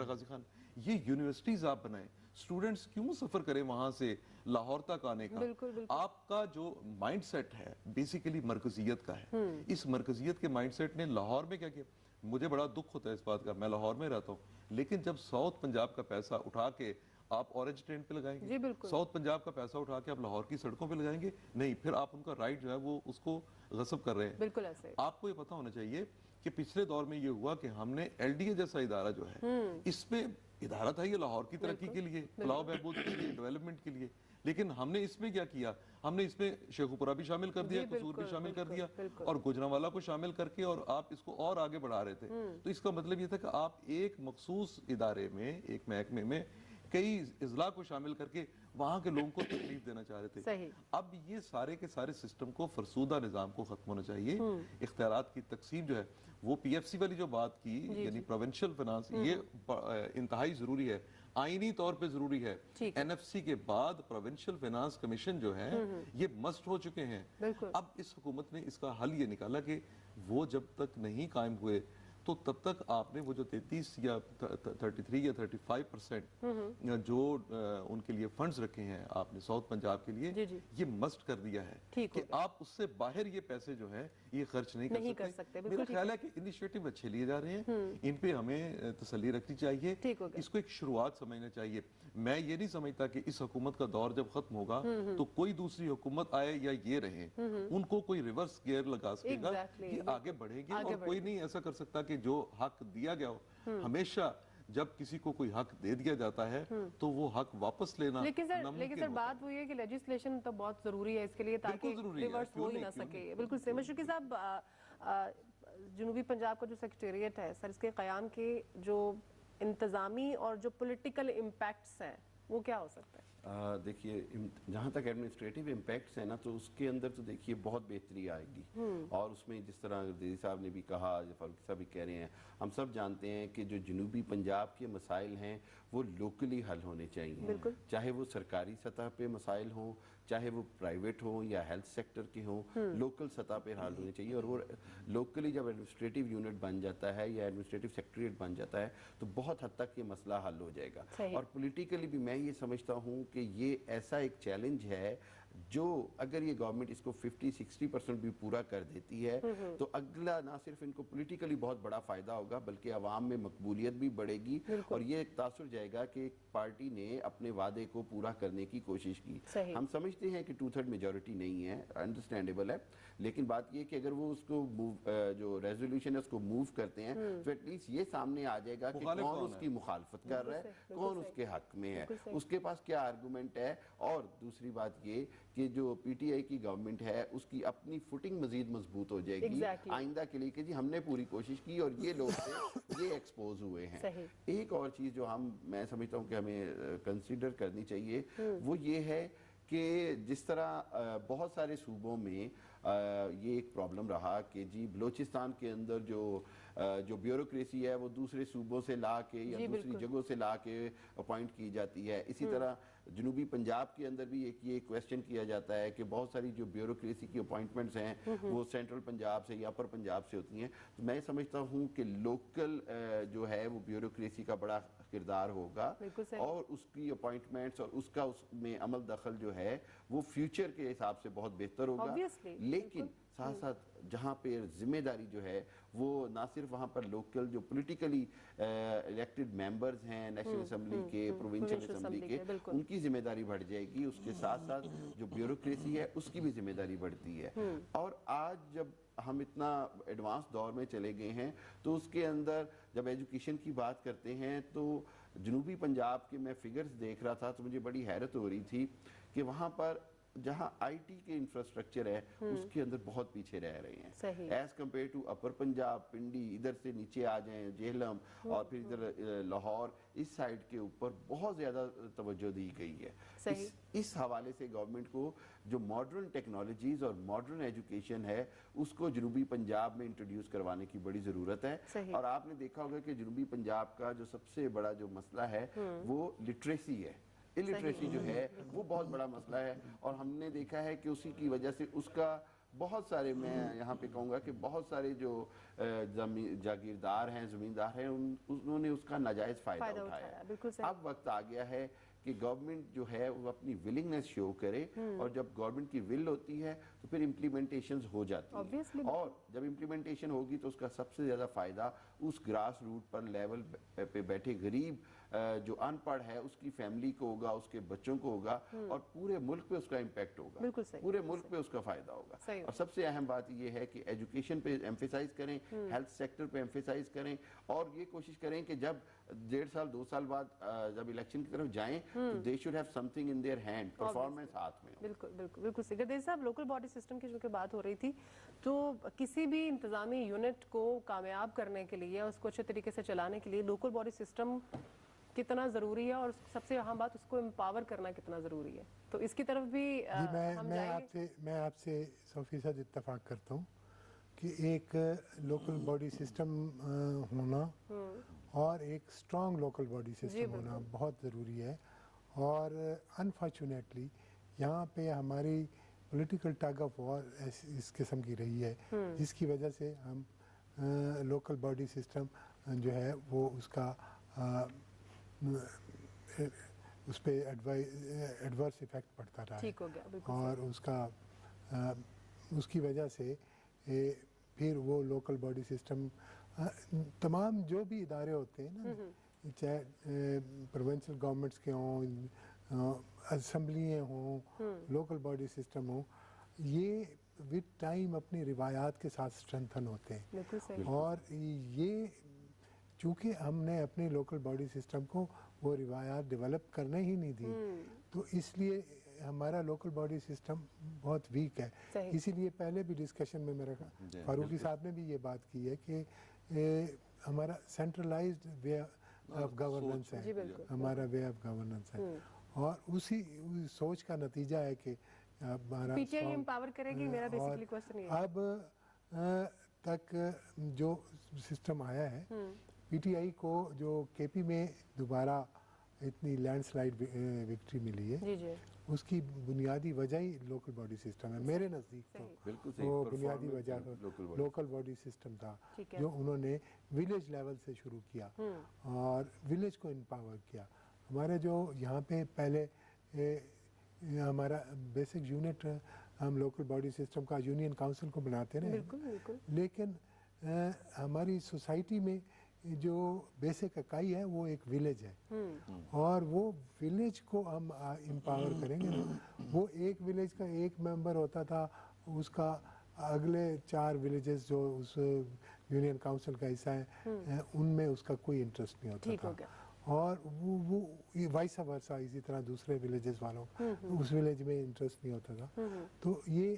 Speaker 3: गाजी खान, ये यूनिवर्सिटीज आप बनाए। स्टूडेंट्स क्यों सफर करें वहां से लाहौर तक आने का? बिल्कुल। आपका जो माइंडसेट है बेसिकली मरकजियत का है। इस मरकजियत के माइंडसेट ने लाहौर में क्या किया? मुझे बड़ा दुख होता है इस बात का, मैं लाहौर में रहता हूँ, लेकिन जब साउथ पंजाब का पैसा उठा के आप ऑरेंज ट्रेन पे लगाएंगे, साउथ पंजाब का पैसा उठा के आप लाहौर की सड़कों पे लगाएंगे, नहीं, फिर आप उनका राइट जो है वो उसको गसब कर रहे हैं। बिल्कुल ऐसे। आपको ये पता होना चाहिए कि पिछले दौर में ये हुआ कि हमने एलडीए जैसा इदारा जो है, इसमें इदारा था ये लाहौर की तरक्की के लिए, फलाह बहबूद के लिए, डेवलपमेंट के लिए, लेकिन हमने इसमें क्या किया? हमने इसमें शेखुपुरा भी शामिल कर दिया, कसूर भी शामिल कर दिया और गुजरांवाला को शामिल करके और आप इसको और आगे बढ़ा रहे थे। तो इसका मतलब ये था कि आप एक मखसूस इदारे में, एक महकमे में कई इजला को शामिल करके वहां के लोगों को तकलीफ देना चाह रहे थे। अब ये सारे के सारे सिस्टम को, फरसूदा निजाम को खत्म होना चाहिए। इख्तियारात की तकसीम जो है वो पीएफसी वाली जो बात की, यानी प्रोविंशियल फाइनेंस, ये इंतहाई जरूरी है, आईनी तौर पे जरूरी है। एनएफसी के बाद प्रोविंशियल फाइनेंस कमीशन जो है ये मस्ट हो चुके हैं। अब इस हुकूमत ने इसका हल ये निकाला कि वो जब तक नहीं कायम हुए तो तब तक आपने वो जो 33 या 33 या 35% जो उनके लिए फंड्स रखे हैं आपने साउथ पंजाब के लिए, ये मस्ट कर दिया है कि आप उससे बाहर ये पैसे जो है ये खर्च नहीं कर सकते। मेरा ख्याल है कि इनिशिएटिव अच्छे लिए जा रहे हैं, इन पे हमें तसल्ली रखनी चाहिए, इसको एक शुरुआत समझना चाहिए। मैं ये नहीं समझता कि इस हुकूमत का दौर जब खत्म होगा तो कोई दूसरी हुकूमत आए या ये रहे, उनको कोई रिवर्स गियर लगा सकेगा, ये आगे बढ़ेंगे और कोई नहीं ऐसा कर सकता कि जो हक दिया गया हो। हमेशा जब किसी को कोई हक दे दिया जाता है तो वो हक वापस लेना
Speaker 1: लेकिन सर बात वो है कि लेजिस्लेशन तो बहुत जरूरी है इसके लिए ताकि रिवर्स हो ही ना सके। बिल्कुल सही। मशरकी साहब, जनूबी पंजाब का जो सेक्रेटेरिएट है सर, इसके क़याम के जो इंतजामी और जो पॉलिटिकल इम्पैक्ट्स हैं वो क्या हो सकता है?
Speaker 4: देखिए, जहाँ तक एडमिनिस्ट्रेटिव इम्पैक्ट्स है ना, तो उसके अंदर तो देखिए बहुत बेहतरी आएगी और उसमें जिस तरह गर्दैई साहब ने भी कहा, फारूकी साहब भी कह रहे हैं, हम सब जानते हैं कि जो जनूबी पंजाब के मसाइल हैं वो लोकली हल होने चाहिए, चाहे वो सरकारी सतह पे मसाइल हों, चाहे वो प्राइवेट हो या हेल्थ सेक्टर के हों, लोकल सतह पे हल होने चाहिए। और वो लोकली जब एडमिनिस्ट्रेटिव यूनिट बन जाता है या एडमिनिस्ट्रेटिव सेक्रेटेरिएट बन जाता है तो बहुत हद तक ये मसला हल हो जाएगा। और पॉलिटिकली भी मैं ये समझता हूँ कि ये ऐसा एक चैलेंज है जो अगर ये गवर्नमेंट इसको 50-60% भी पूरा कर देती है तो अगला ना सिर्फ इनको पॉलिटिकली बहुत बड़ा फायदा होगा बल्कि अवाम में मकबूलियत भी बढ़ेगी और ये एक तासुर जाएगा कि एक पार्टी ने अपने वादे को पूरा करने की कोशिश की। हम समझते हैं कि 2/3 मेजॉरिटी नहीं है, अंडरस्टैंडेबल है, लेकिन बात ये कि अगर वो उसको जो रेजोल्यूशन है उसको मूव करते हैं तो एटलीस्ट ये सामने आ जाएगा कि कौन उसकी मुखालफत कर रहा है, कौन उसके हक में है, उसके पास क्या आर्गूमेंट है। और दूसरी बात ये कि जो पीटीआई की गवर्नमेंट है उसकी अपनी फुटिंग मजीद मजबूत हो जाएगी आइंदा के लिए कि जी हमने पूरी कोशिश की और ये लोग ये एक्सपोज हुए हैं। एक और चीज जो मैं समझता हूँ कि हमें कंसीडर करनी चाहिए वो ये है कि जिस तरह बहुत सारे सूबों में ये एक प्रॉब्लम रहा कि जी बलोचिस्तान के अंदर जो ब्यूरोक्रेसी है वो दूसरे सूबों से ला के या दूसरी जगहों से ला के अपॉइंट की जाती है। इसी तरह जनूबी पंजाब के अंदर भी एक ये क्वेश्चन किया जाता है कि बहुत सारी जो ब्यूरोक्रेसी की अपॉइंटमेंट्स हैं वो सेंट्रल पंजाब से या अपर पंजाब से होती हैं। तो मैं समझता हूँ कि लोकल जो है वो ब्यूरोक्रेसी का बड़ा किरदार होगा और उसकी अपॉइंटमेंट्स और उसका उसमें अमल दखल जो है वो फ्यूचर के हिसाब से बहुत बेहतर होगा। लेकिन साथ साथ जहाँ पे जिम्मेदारी जो है वो ना सिर्फ वहाँ पर लोकल जो पॉलिटिकली इलेक्टेड मेंबर्स हैं नेशनल असेंबली के, प्रोविंशियल असेंबली के, उनकी जिम्मेदारी बढ़ जाएगी, उसके साथ साथ जो ब्यूरोक्रेसी है उसकी भी जिम्मेदारी बढ़ती है। और आज जब हम इतना एडवांस दौर में चले गए हैं तो उसके अंदर जब एजुकेशन की बात करते हैं तो जनूबी पंजाब के मैं फिगर्स देख रहा था तो मुझे बड़ी हैरत हो रही थी कि वहाँ पर जहाँ आईटी के इंफ्रास्ट्रक्चर है उसके अंदर बहुत पीछे रह रहे हैं एज कम्पेयर टू अपर पंजाब, पिंडी, इधर से नीचे आ जाएं जेहलम और फिर इधर लाहौर, इस साइड के ऊपर बहुत ज्यादा तवज्जो दी गई है। इस हवाले से गवर्नमेंट को जो मॉडर्न टेक्नोलॉजीज और मॉडर्न एजुकेशन है उसको जनूबी पंजाब में इंट्रोड्यूस करवाने की बड़ी जरूरत है। और आपने देखा होगा कि जनूबी पंजाब का जो सबसे बड़ा जो मसला है वो लिटरेसी है। इलिटरेसी जो है वो बहुत बड़ा मसला है और हमने देखा है कि उसी की वजह से उसका बहुत सारे, मैं यहाँ पे कहूँगा कि बहुत सारे जो जागीरदार हैं, जमींदार हैं, उन्होंने उसका नाजायज फायदा उठाया। अब वक्त आ गया है कि गवर्नमेंट जो है वो अपनी विलिंगनेस शो करे और जब गवर्नमेंट की विल होती है तो फिर इम्प्लीमेंटेशन हो जाती है और जब इम्प्लीमेंटेशन होगी तो उसका सबसे ज्यादा फायदा उस ग्रास रूट पर लेवल पे बैठे गरीब जो अनपढ़ है उसकी फैमिली को होगा, उसके बच्चों को होगा और पूरे मुल्क पे उसका इम्पैक्ट होगा, पूरे मुल्क पे उसका फायदा होगा। और सबसे अहम बात ये है कि एजुकेशन पे एम्फेसाइज करें, हेल्थ सेक्टर पे एम्फेसाइज करें और ये कोशिश करें कि जब 1.5 साल 2 साल बाद जब इलेक्शन की तरफ जाएं तो they should have something in their hand, performance हाथ में।
Speaker 1: बिल्कुल बिल्कुल बिल्कुल सही। गर्देश साहब, लोकल बॉडी सिस्टम की जो बात हो रही थी तो किसी भी इंतजामी यूनिट को कामयाब करने के लिए, उसको अच्छे तरीके से चलाने के लिए लोकल बॉडी सिस्टम कितना जरूरी है और सबसे अहम बात उसको एम्पावर करना कितना जरूरी है, तो इसकी तरफ भी
Speaker 2: मैं आपसे 100% इत्तेफाक करता हूँ कि एक लोकल बॉडी सिस्टम होना और एक स्ट्रॉन्ग लोकल बॉडी सिस्टम होना बहुत ज़रूरी है। और अनफॉर्चुनेटली यहाँ पे हमारी पॉलिटिकल टग ऑफ वॉर इस किस्म की रही है जिसकी वजह से हम लोकल बॉडी सिस्टम जो है वो उसका उस पर एडवर्स इफेक्ट पड़ता रहा है और उसकी वजह से फिर वो लोकल बॉडी सिस्टम तमाम जो भी इदारे होते हैं ना, चाहे प्रोविंशियल गवर्नमेंट्स के हों, असम्बलियाँ हों, लोकल बॉडी सिस्टम हो, ये विद टाइम अपनी रिवायात के साथ स्ट्रेंथन होते हैं। और ये चूँकि हमने अपने लोकल बॉडी सिस्टम को वो रिवायात डेवलप करने ही नहीं दी तो इसलिए हमारा लोकल बॉडी सिस्टम बहुत वीक है। इसीलिए पहले भी डिस्कशन में मेरा फारूकी साहब ने भी ये बात की है कि हमारा सेंट्रलाइज्ड वे ऑफ गवर्नेंस है, हमारा वे ऑफ गवर्नेंस है और उसी सोच का नतीजा है कि हमारा
Speaker 1: पीटीआई एम्पावर करेगी। मेरा बेसिकली क्वेश्चन ये है,
Speaker 2: अब तक जो सिस्टम आया है पीटीआई को जो केपी में दोबारा इतनी लैंडस्लाइड विक्ट्री मिली है उसकी बुनियादी वजह ही लोकल बॉडी सिस्टम है। मेरे नज़दीक तो वो बुनियादी वजह लोकल बॉडी सिस्टम था जो उन्होंने विलेज लेवल से शुरू किया और विलेज को एम्पावर किया। हमारे जो यहाँ पे पहले हमारा बेसिक यूनिट हम लोकल बॉडी सिस्टम का यूनियन काउंसिल को बनाते रहे,
Speaker 1: बिल्कुल बिल्कुल।
Speaker 2: लेकिन हमारी सोसाइटी में जो बेसिक इकाई है वो एक विलेज है, और वो विलेज को हम एम्पावर करेंगे ना, वो एक विलेज का एक मेंबर होता था, उसका अगले 4 विलेजेस जो उस यूनियन काउंसिल का हिस्सा है उनमें उसका कोई इंटरेस्ट नहीं होता
Speaker 1: ठीक हो
Speaker 2: था,
Speaker 1: गया।
Speaker 2: और वो वाइस वर्सा इसी तरह दूसरे विलेजेस वालों उस विलेज में इंटरेस्ट नहीं होता था। तो ये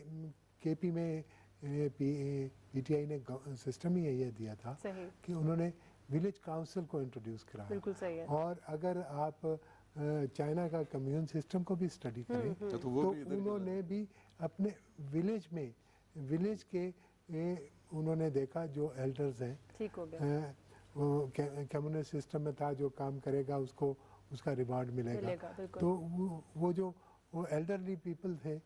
Speaker 2: केपी में पीटीआई ने सिस्टम ही ये दिया था
Speaker 1: सही।
Speaker 2: कि उन्होंने विलेज काउंसिल को इंट्रोड्यूस कराया।
Speaker 1: बिल्कुल सही है।
Speaker 2: और अगर आप चाइना का कम्यून सिस्टम को भी स्टडी करें
Speaker 3: तो वो
Speaker 2: तो
Speaker 3: भी इधर की
Speaker 2: उन्होंने भी अपने विलेज में विलेज के उन्होंने देखा जो एल्डर्स हैं,
Speaker 1: ठीक हो गया।
Speaker 2: कम्युनिस्ट सिस्टम में था जो काम करेगा उसको उसका रिवार्ड मिलेगा।
Speaker 1: बिल्कुल।
Speaker 2: तो वो जो वो एल्डरली पीपल थे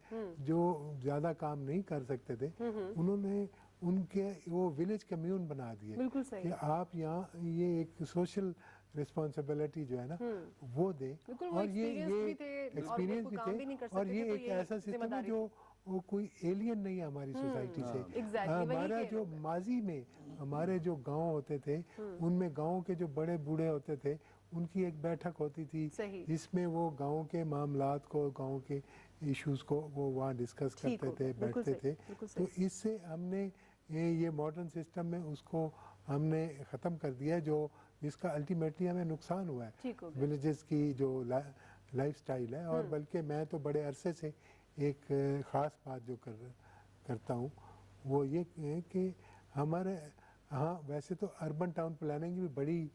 Speaker 2: जो ज़्यादा काम नहीं कर सकते थे, उन्होंने उनके वो विलेज कम्यून बना दिए
Speaker 1: बिल्कुल सही।
Speaker 2: कि आप यहाँ ये एक सोशल रिस्पॉन्सिबिलिटी जो है ना वो दे,
Speaker 1: बिल्कुल, वो
Speaker 2: और ये
Speaker 1: experienced भी थे और
Speaker 2: एक्सपीरियंस
Speaker 1: वो
Speaker 2: भी
Speaker 1: काम भी नहीं कर
Speaker 2: थे, और
Speaker 1: सकते
Speaker 2: ये
Speaker 1: थे, तो
Speaker 2: एक
Speaker 1: ये
Speaker 2: ऐसा सिस्टम है
Speaker 1: जिम्मेदारी
Speaker 2: जो वो कोई एलियन नहीं है हमारी सोसाइटी से।
Speaker 1: exactly, वही
Speaker 2: हमारा
Speaker 1: के
Speaker 2: जो
Speaker 1: लोग हैं।
Speaker 2: माजी में हमारे जो गांव होते थे उनमें गांव के जो बड़े बूढ़े होते थे उनकी एक बैठक होती थी
Speaker 1: सही।
Speaker 2: जिसमें वो गांव के मामलात को गांव के इश्यूज को वो वहाँ डिस्कस
Speaker 1: ठीक
Speaker 2: करते
Speaker 1: हो
Speaker 2: थे,
Speaker 1: गया, बिल्कुल
Speaker 2: बैठते
Speaker 1: सही,
Speaker 2: थे।
Speaker 1: बिल्कुल
Speaker 2: तो
Speaker 1: सही।
Speaker 2: इससे हमने ये मॉडर्न सिस्टम में उसको हमने ख़त्म कर दिया है, जो जिसका अल्टीमेटली हमें नुकसान हुआ है
Speaker 1: ठीक हो गया।
Speaker 2: विलेजेस की जो लाइफ स्टाइल है। और बल्कि मैं तो बड़े अरसे से एक ख़ास बात जो करता हूँ वो ये है कि हमारे हाँ वैसे तो अर्बन टाउन प्लानिंग भी बड़ी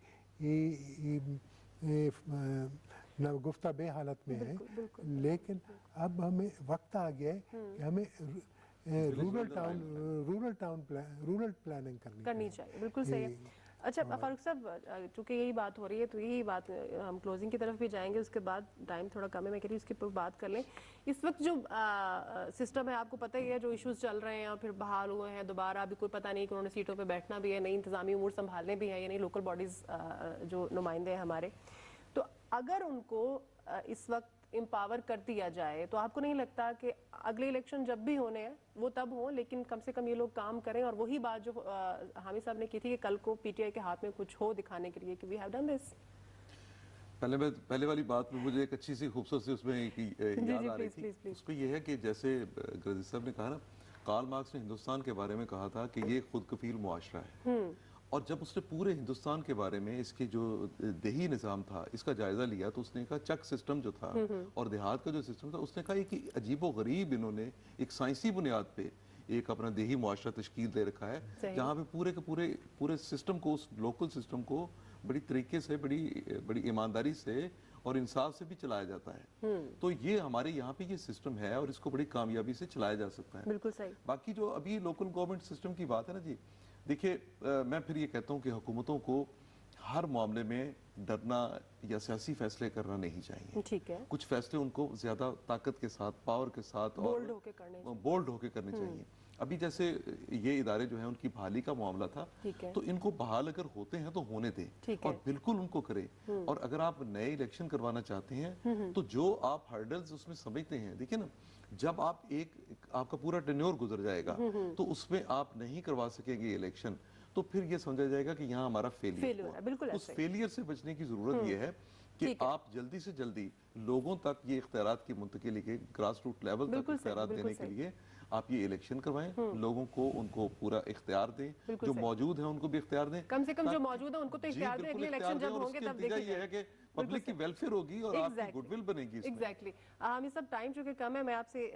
Speaker 2: गुफ्ता बे हालत में है, लेकिन अब हमें वक्त आ गया है कि हमें रूरल प्लानिंग करनी
Speaker 1: चाहिए। बिल्कुल सही है। अच्छा फारूक साहब, चूंकि यही बात हो रही है तो यही बात हम क्लोजिंग की तरफ भी जाएंगे, उसके बाद टाइम थोड़ा कम है, मैं कह रही हूँ उसके ऊपर बात कर लें। इस वक्त जो सिस्टम है आपको पता ही है, जो इश्यूज चल रहे हैं और फिर बहाल हुए हैं दोबारा, अभी कोई पता नहीं कि उन्होंने सीटों पे बैठना भी है, नई इंतजामी उमूर संभालने भी है, यानी लोकल बॉडीज जो नुमाइंदे हैं हमारे, तो अगर उनको इस वक्त एम्पावर कर दिया जाए तो आपको नहीं लगता कि अगले इलेक्शन जब भी होने हैं वो तब हो, लेकिन कम से कम ये लोग काम करें? और वही बात जो हामिद साहब ने की थी कि कल को पीटीआई के हाथ में कुछ हो दिखाने के लिए कि वी हैव डन दिस।
Speaker 3: पहले वाली बात में मुझे एक अच्छी सी खूबसूरत सी उसमें याद आ रही थी। उसमें यह है कि जैसे ग्रजीत साहब ने कहा ना, कार्ल मार्क्स ने हिंदुस्तान के बारे में कहा था कि ये खुद कफील मुआशरा है, और जब उसने पूरे हिंदुस्तान के बारे में इसके जो देही निज़ाम था इसका जायजा लिया तो उसने कहा चक सिस्टम जो था और देहात का जो सिस्टम था, उसने कहा कि अजीबो गरीब इन्होंने एक साइंसी बुनियाद पे एक अपना देही मुआशरा तश्कील दे रखा है, जहाँ पे पूरे के पूरे सिस्टम को, उस लोकल सिस्टम को बड़ी तरीके से, बड़ी ईमानदारी से और इंसाफ से भी चलाया जाता है। तो ये हमारे यहाँ पे ये सिस्टम है और इसको बड़ी कामयाबी से चलाया जा सकता है।
Speaker 1: बिल्कुल सही।
Speaker 3: बाकी जो अभी लोकल गवर्नमेंट सिस्टम की बात है ना जी, देखिए मैं फिर ये कहता हूँ कि हुकूमतों को हर मामले में डरना या सियासी फैसले करना नहीं चाहिए।
Speaker 1: ठीक है।
Speaker 3: कुछ फैसले उनको ज्यादा ताकत के साथ, पावर के साथ और बोल्ड होके करने चाहिए। अभी जैसे ये इदारे जो हैं उनकी बहाली का मामला था, तो इनको बहाल अगर होते हैं तो होने दें और बिल्कुल उनको करें। और अगर आप नए इलेक्शन करवाना चाहते हैं तो जो आप हर्डल्स उसमें समझते हैं, देखिए ना, जब आप आपका पूरा टेन्योर गुजर जाएगा तो उसमें आप नहीं करवा सकेंगे इलेक्शन, तो फिर ये समझा जाएगा कि यहाँ हमारा फेलियर हुआ। उस फेलियर से बचने की जरूरत ये है कि आप जल्दी से जल्दी लोगों तक ये इख्तियारात की मुंतकिली के ग्रास रूट लेवल तक इख्तियारात देने के लिए आप ये इलेक्शन करवाएं, लोगों को उनको पूरा इख्तियार दें, जो मौजूद है उनको भी इख्तियार दें,
Speaker 1: कम से कम जो मौजूद है उनको तो इख्तियार दें। अगले इलेक्शन जब होंगे तब देखेंगे।
Speaker 3: ये है कि पब्लिक की वेलफेयर होगी और आपकी गुडविल बनेगी।
Speaker 1: एग्जैक्टली। हम सब टाइम चूंकि कम है, मैं आपसे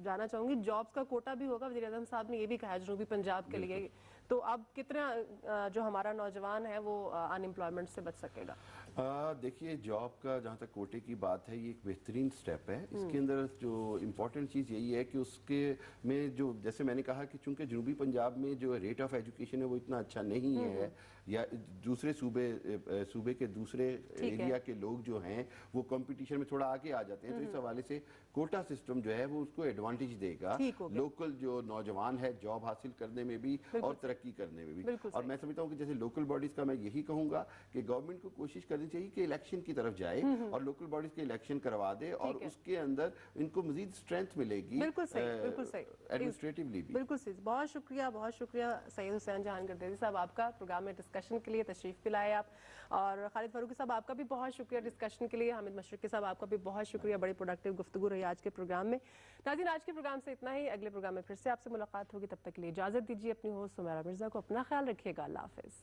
Speaker 1: जानना चाहूंगी, जॉब्स का कोटा भी होगा, वज़ीर आज़म साहब ने ये भी कहा जनूबी पंजाब के लिए, तो अब कितना जो हमारा नौजवान है वो अनएम्प्लॉयमेंट से बच सकेगा?
Speaker 4: देखिए, जॉब का जहाँ तक कोटे की बात है, ये एक बेहतरीन स्टेप है। इसके अंदर जो इम्पोर्टेंट चीज़ यही है कि उसके में जो, जैसे मैंने कहा कि चूंकि जनूबी पंजाब में जो रेट ऑफ एजुकेशन है वो इतना अच्छा नहीं है, या दूसरे सूबे के दूसरे एरिया के लोग जो हैं वो कंपटीशन में थोड़ा आगे आ जाते हैं, तो इस हवाले से कोटा सिस्टम जो है वो उसको एडवांटेज देगा। लोकल जो नौजवान है जॉब हासिल करने में भी और तरक्की तरक्की करने में भी।
Speaker 1: बिल्कुल
Speaker 4: और
Speaker 1: सही।
Speaker 4: मैं समझता हूँ कि जैसे लोकल बॉडीज का मैं यही कहूंगा कि गवर्नमेंट को कोशिश करनी चाहिए कि इलेक्शन की तरफ जाए और लोकल बॉडीज के इलेक्शन करवा दे, और
Speaker 1: ठीक है।
Speaker 4: उसके अंदर इनको मजीद स्ट्रेंथ मिलेगी
Speaker 1: बिल्कुल सही, बिल्कुल सही।
Speaker 4: एडमिनिस्ट्रेटिवली भी।
Speaker 1: बिल्कुल सही। बहुत शुक्रिया सैयद हुसैन जहान गर्दैदी साहब आपका प्रोग्राम में डिस्कशन के लिए तशरीफ भी लाए आप, और खालिद फारूकी साहब आपका भी बहुत शुक्रिया डिस्कशन के लिए। हामिद मशरकी साहब आपका भी बहुत शुक्रिया, बड़ी प्रोडक्टिव गुफ्तगू रही आज के प्रोग्राम में। नाज़रीन, आज के प्रोग्राम से इतना ही। अगले प्रोग्राम में फिर से आपसे मुलाकात होगी, तब तक के लिए इजाजत दीजिए। अपनी होस्ट सुमैरा मिर्जा को अपना ख्याल रखिएगा। अल्लाह हाफिज।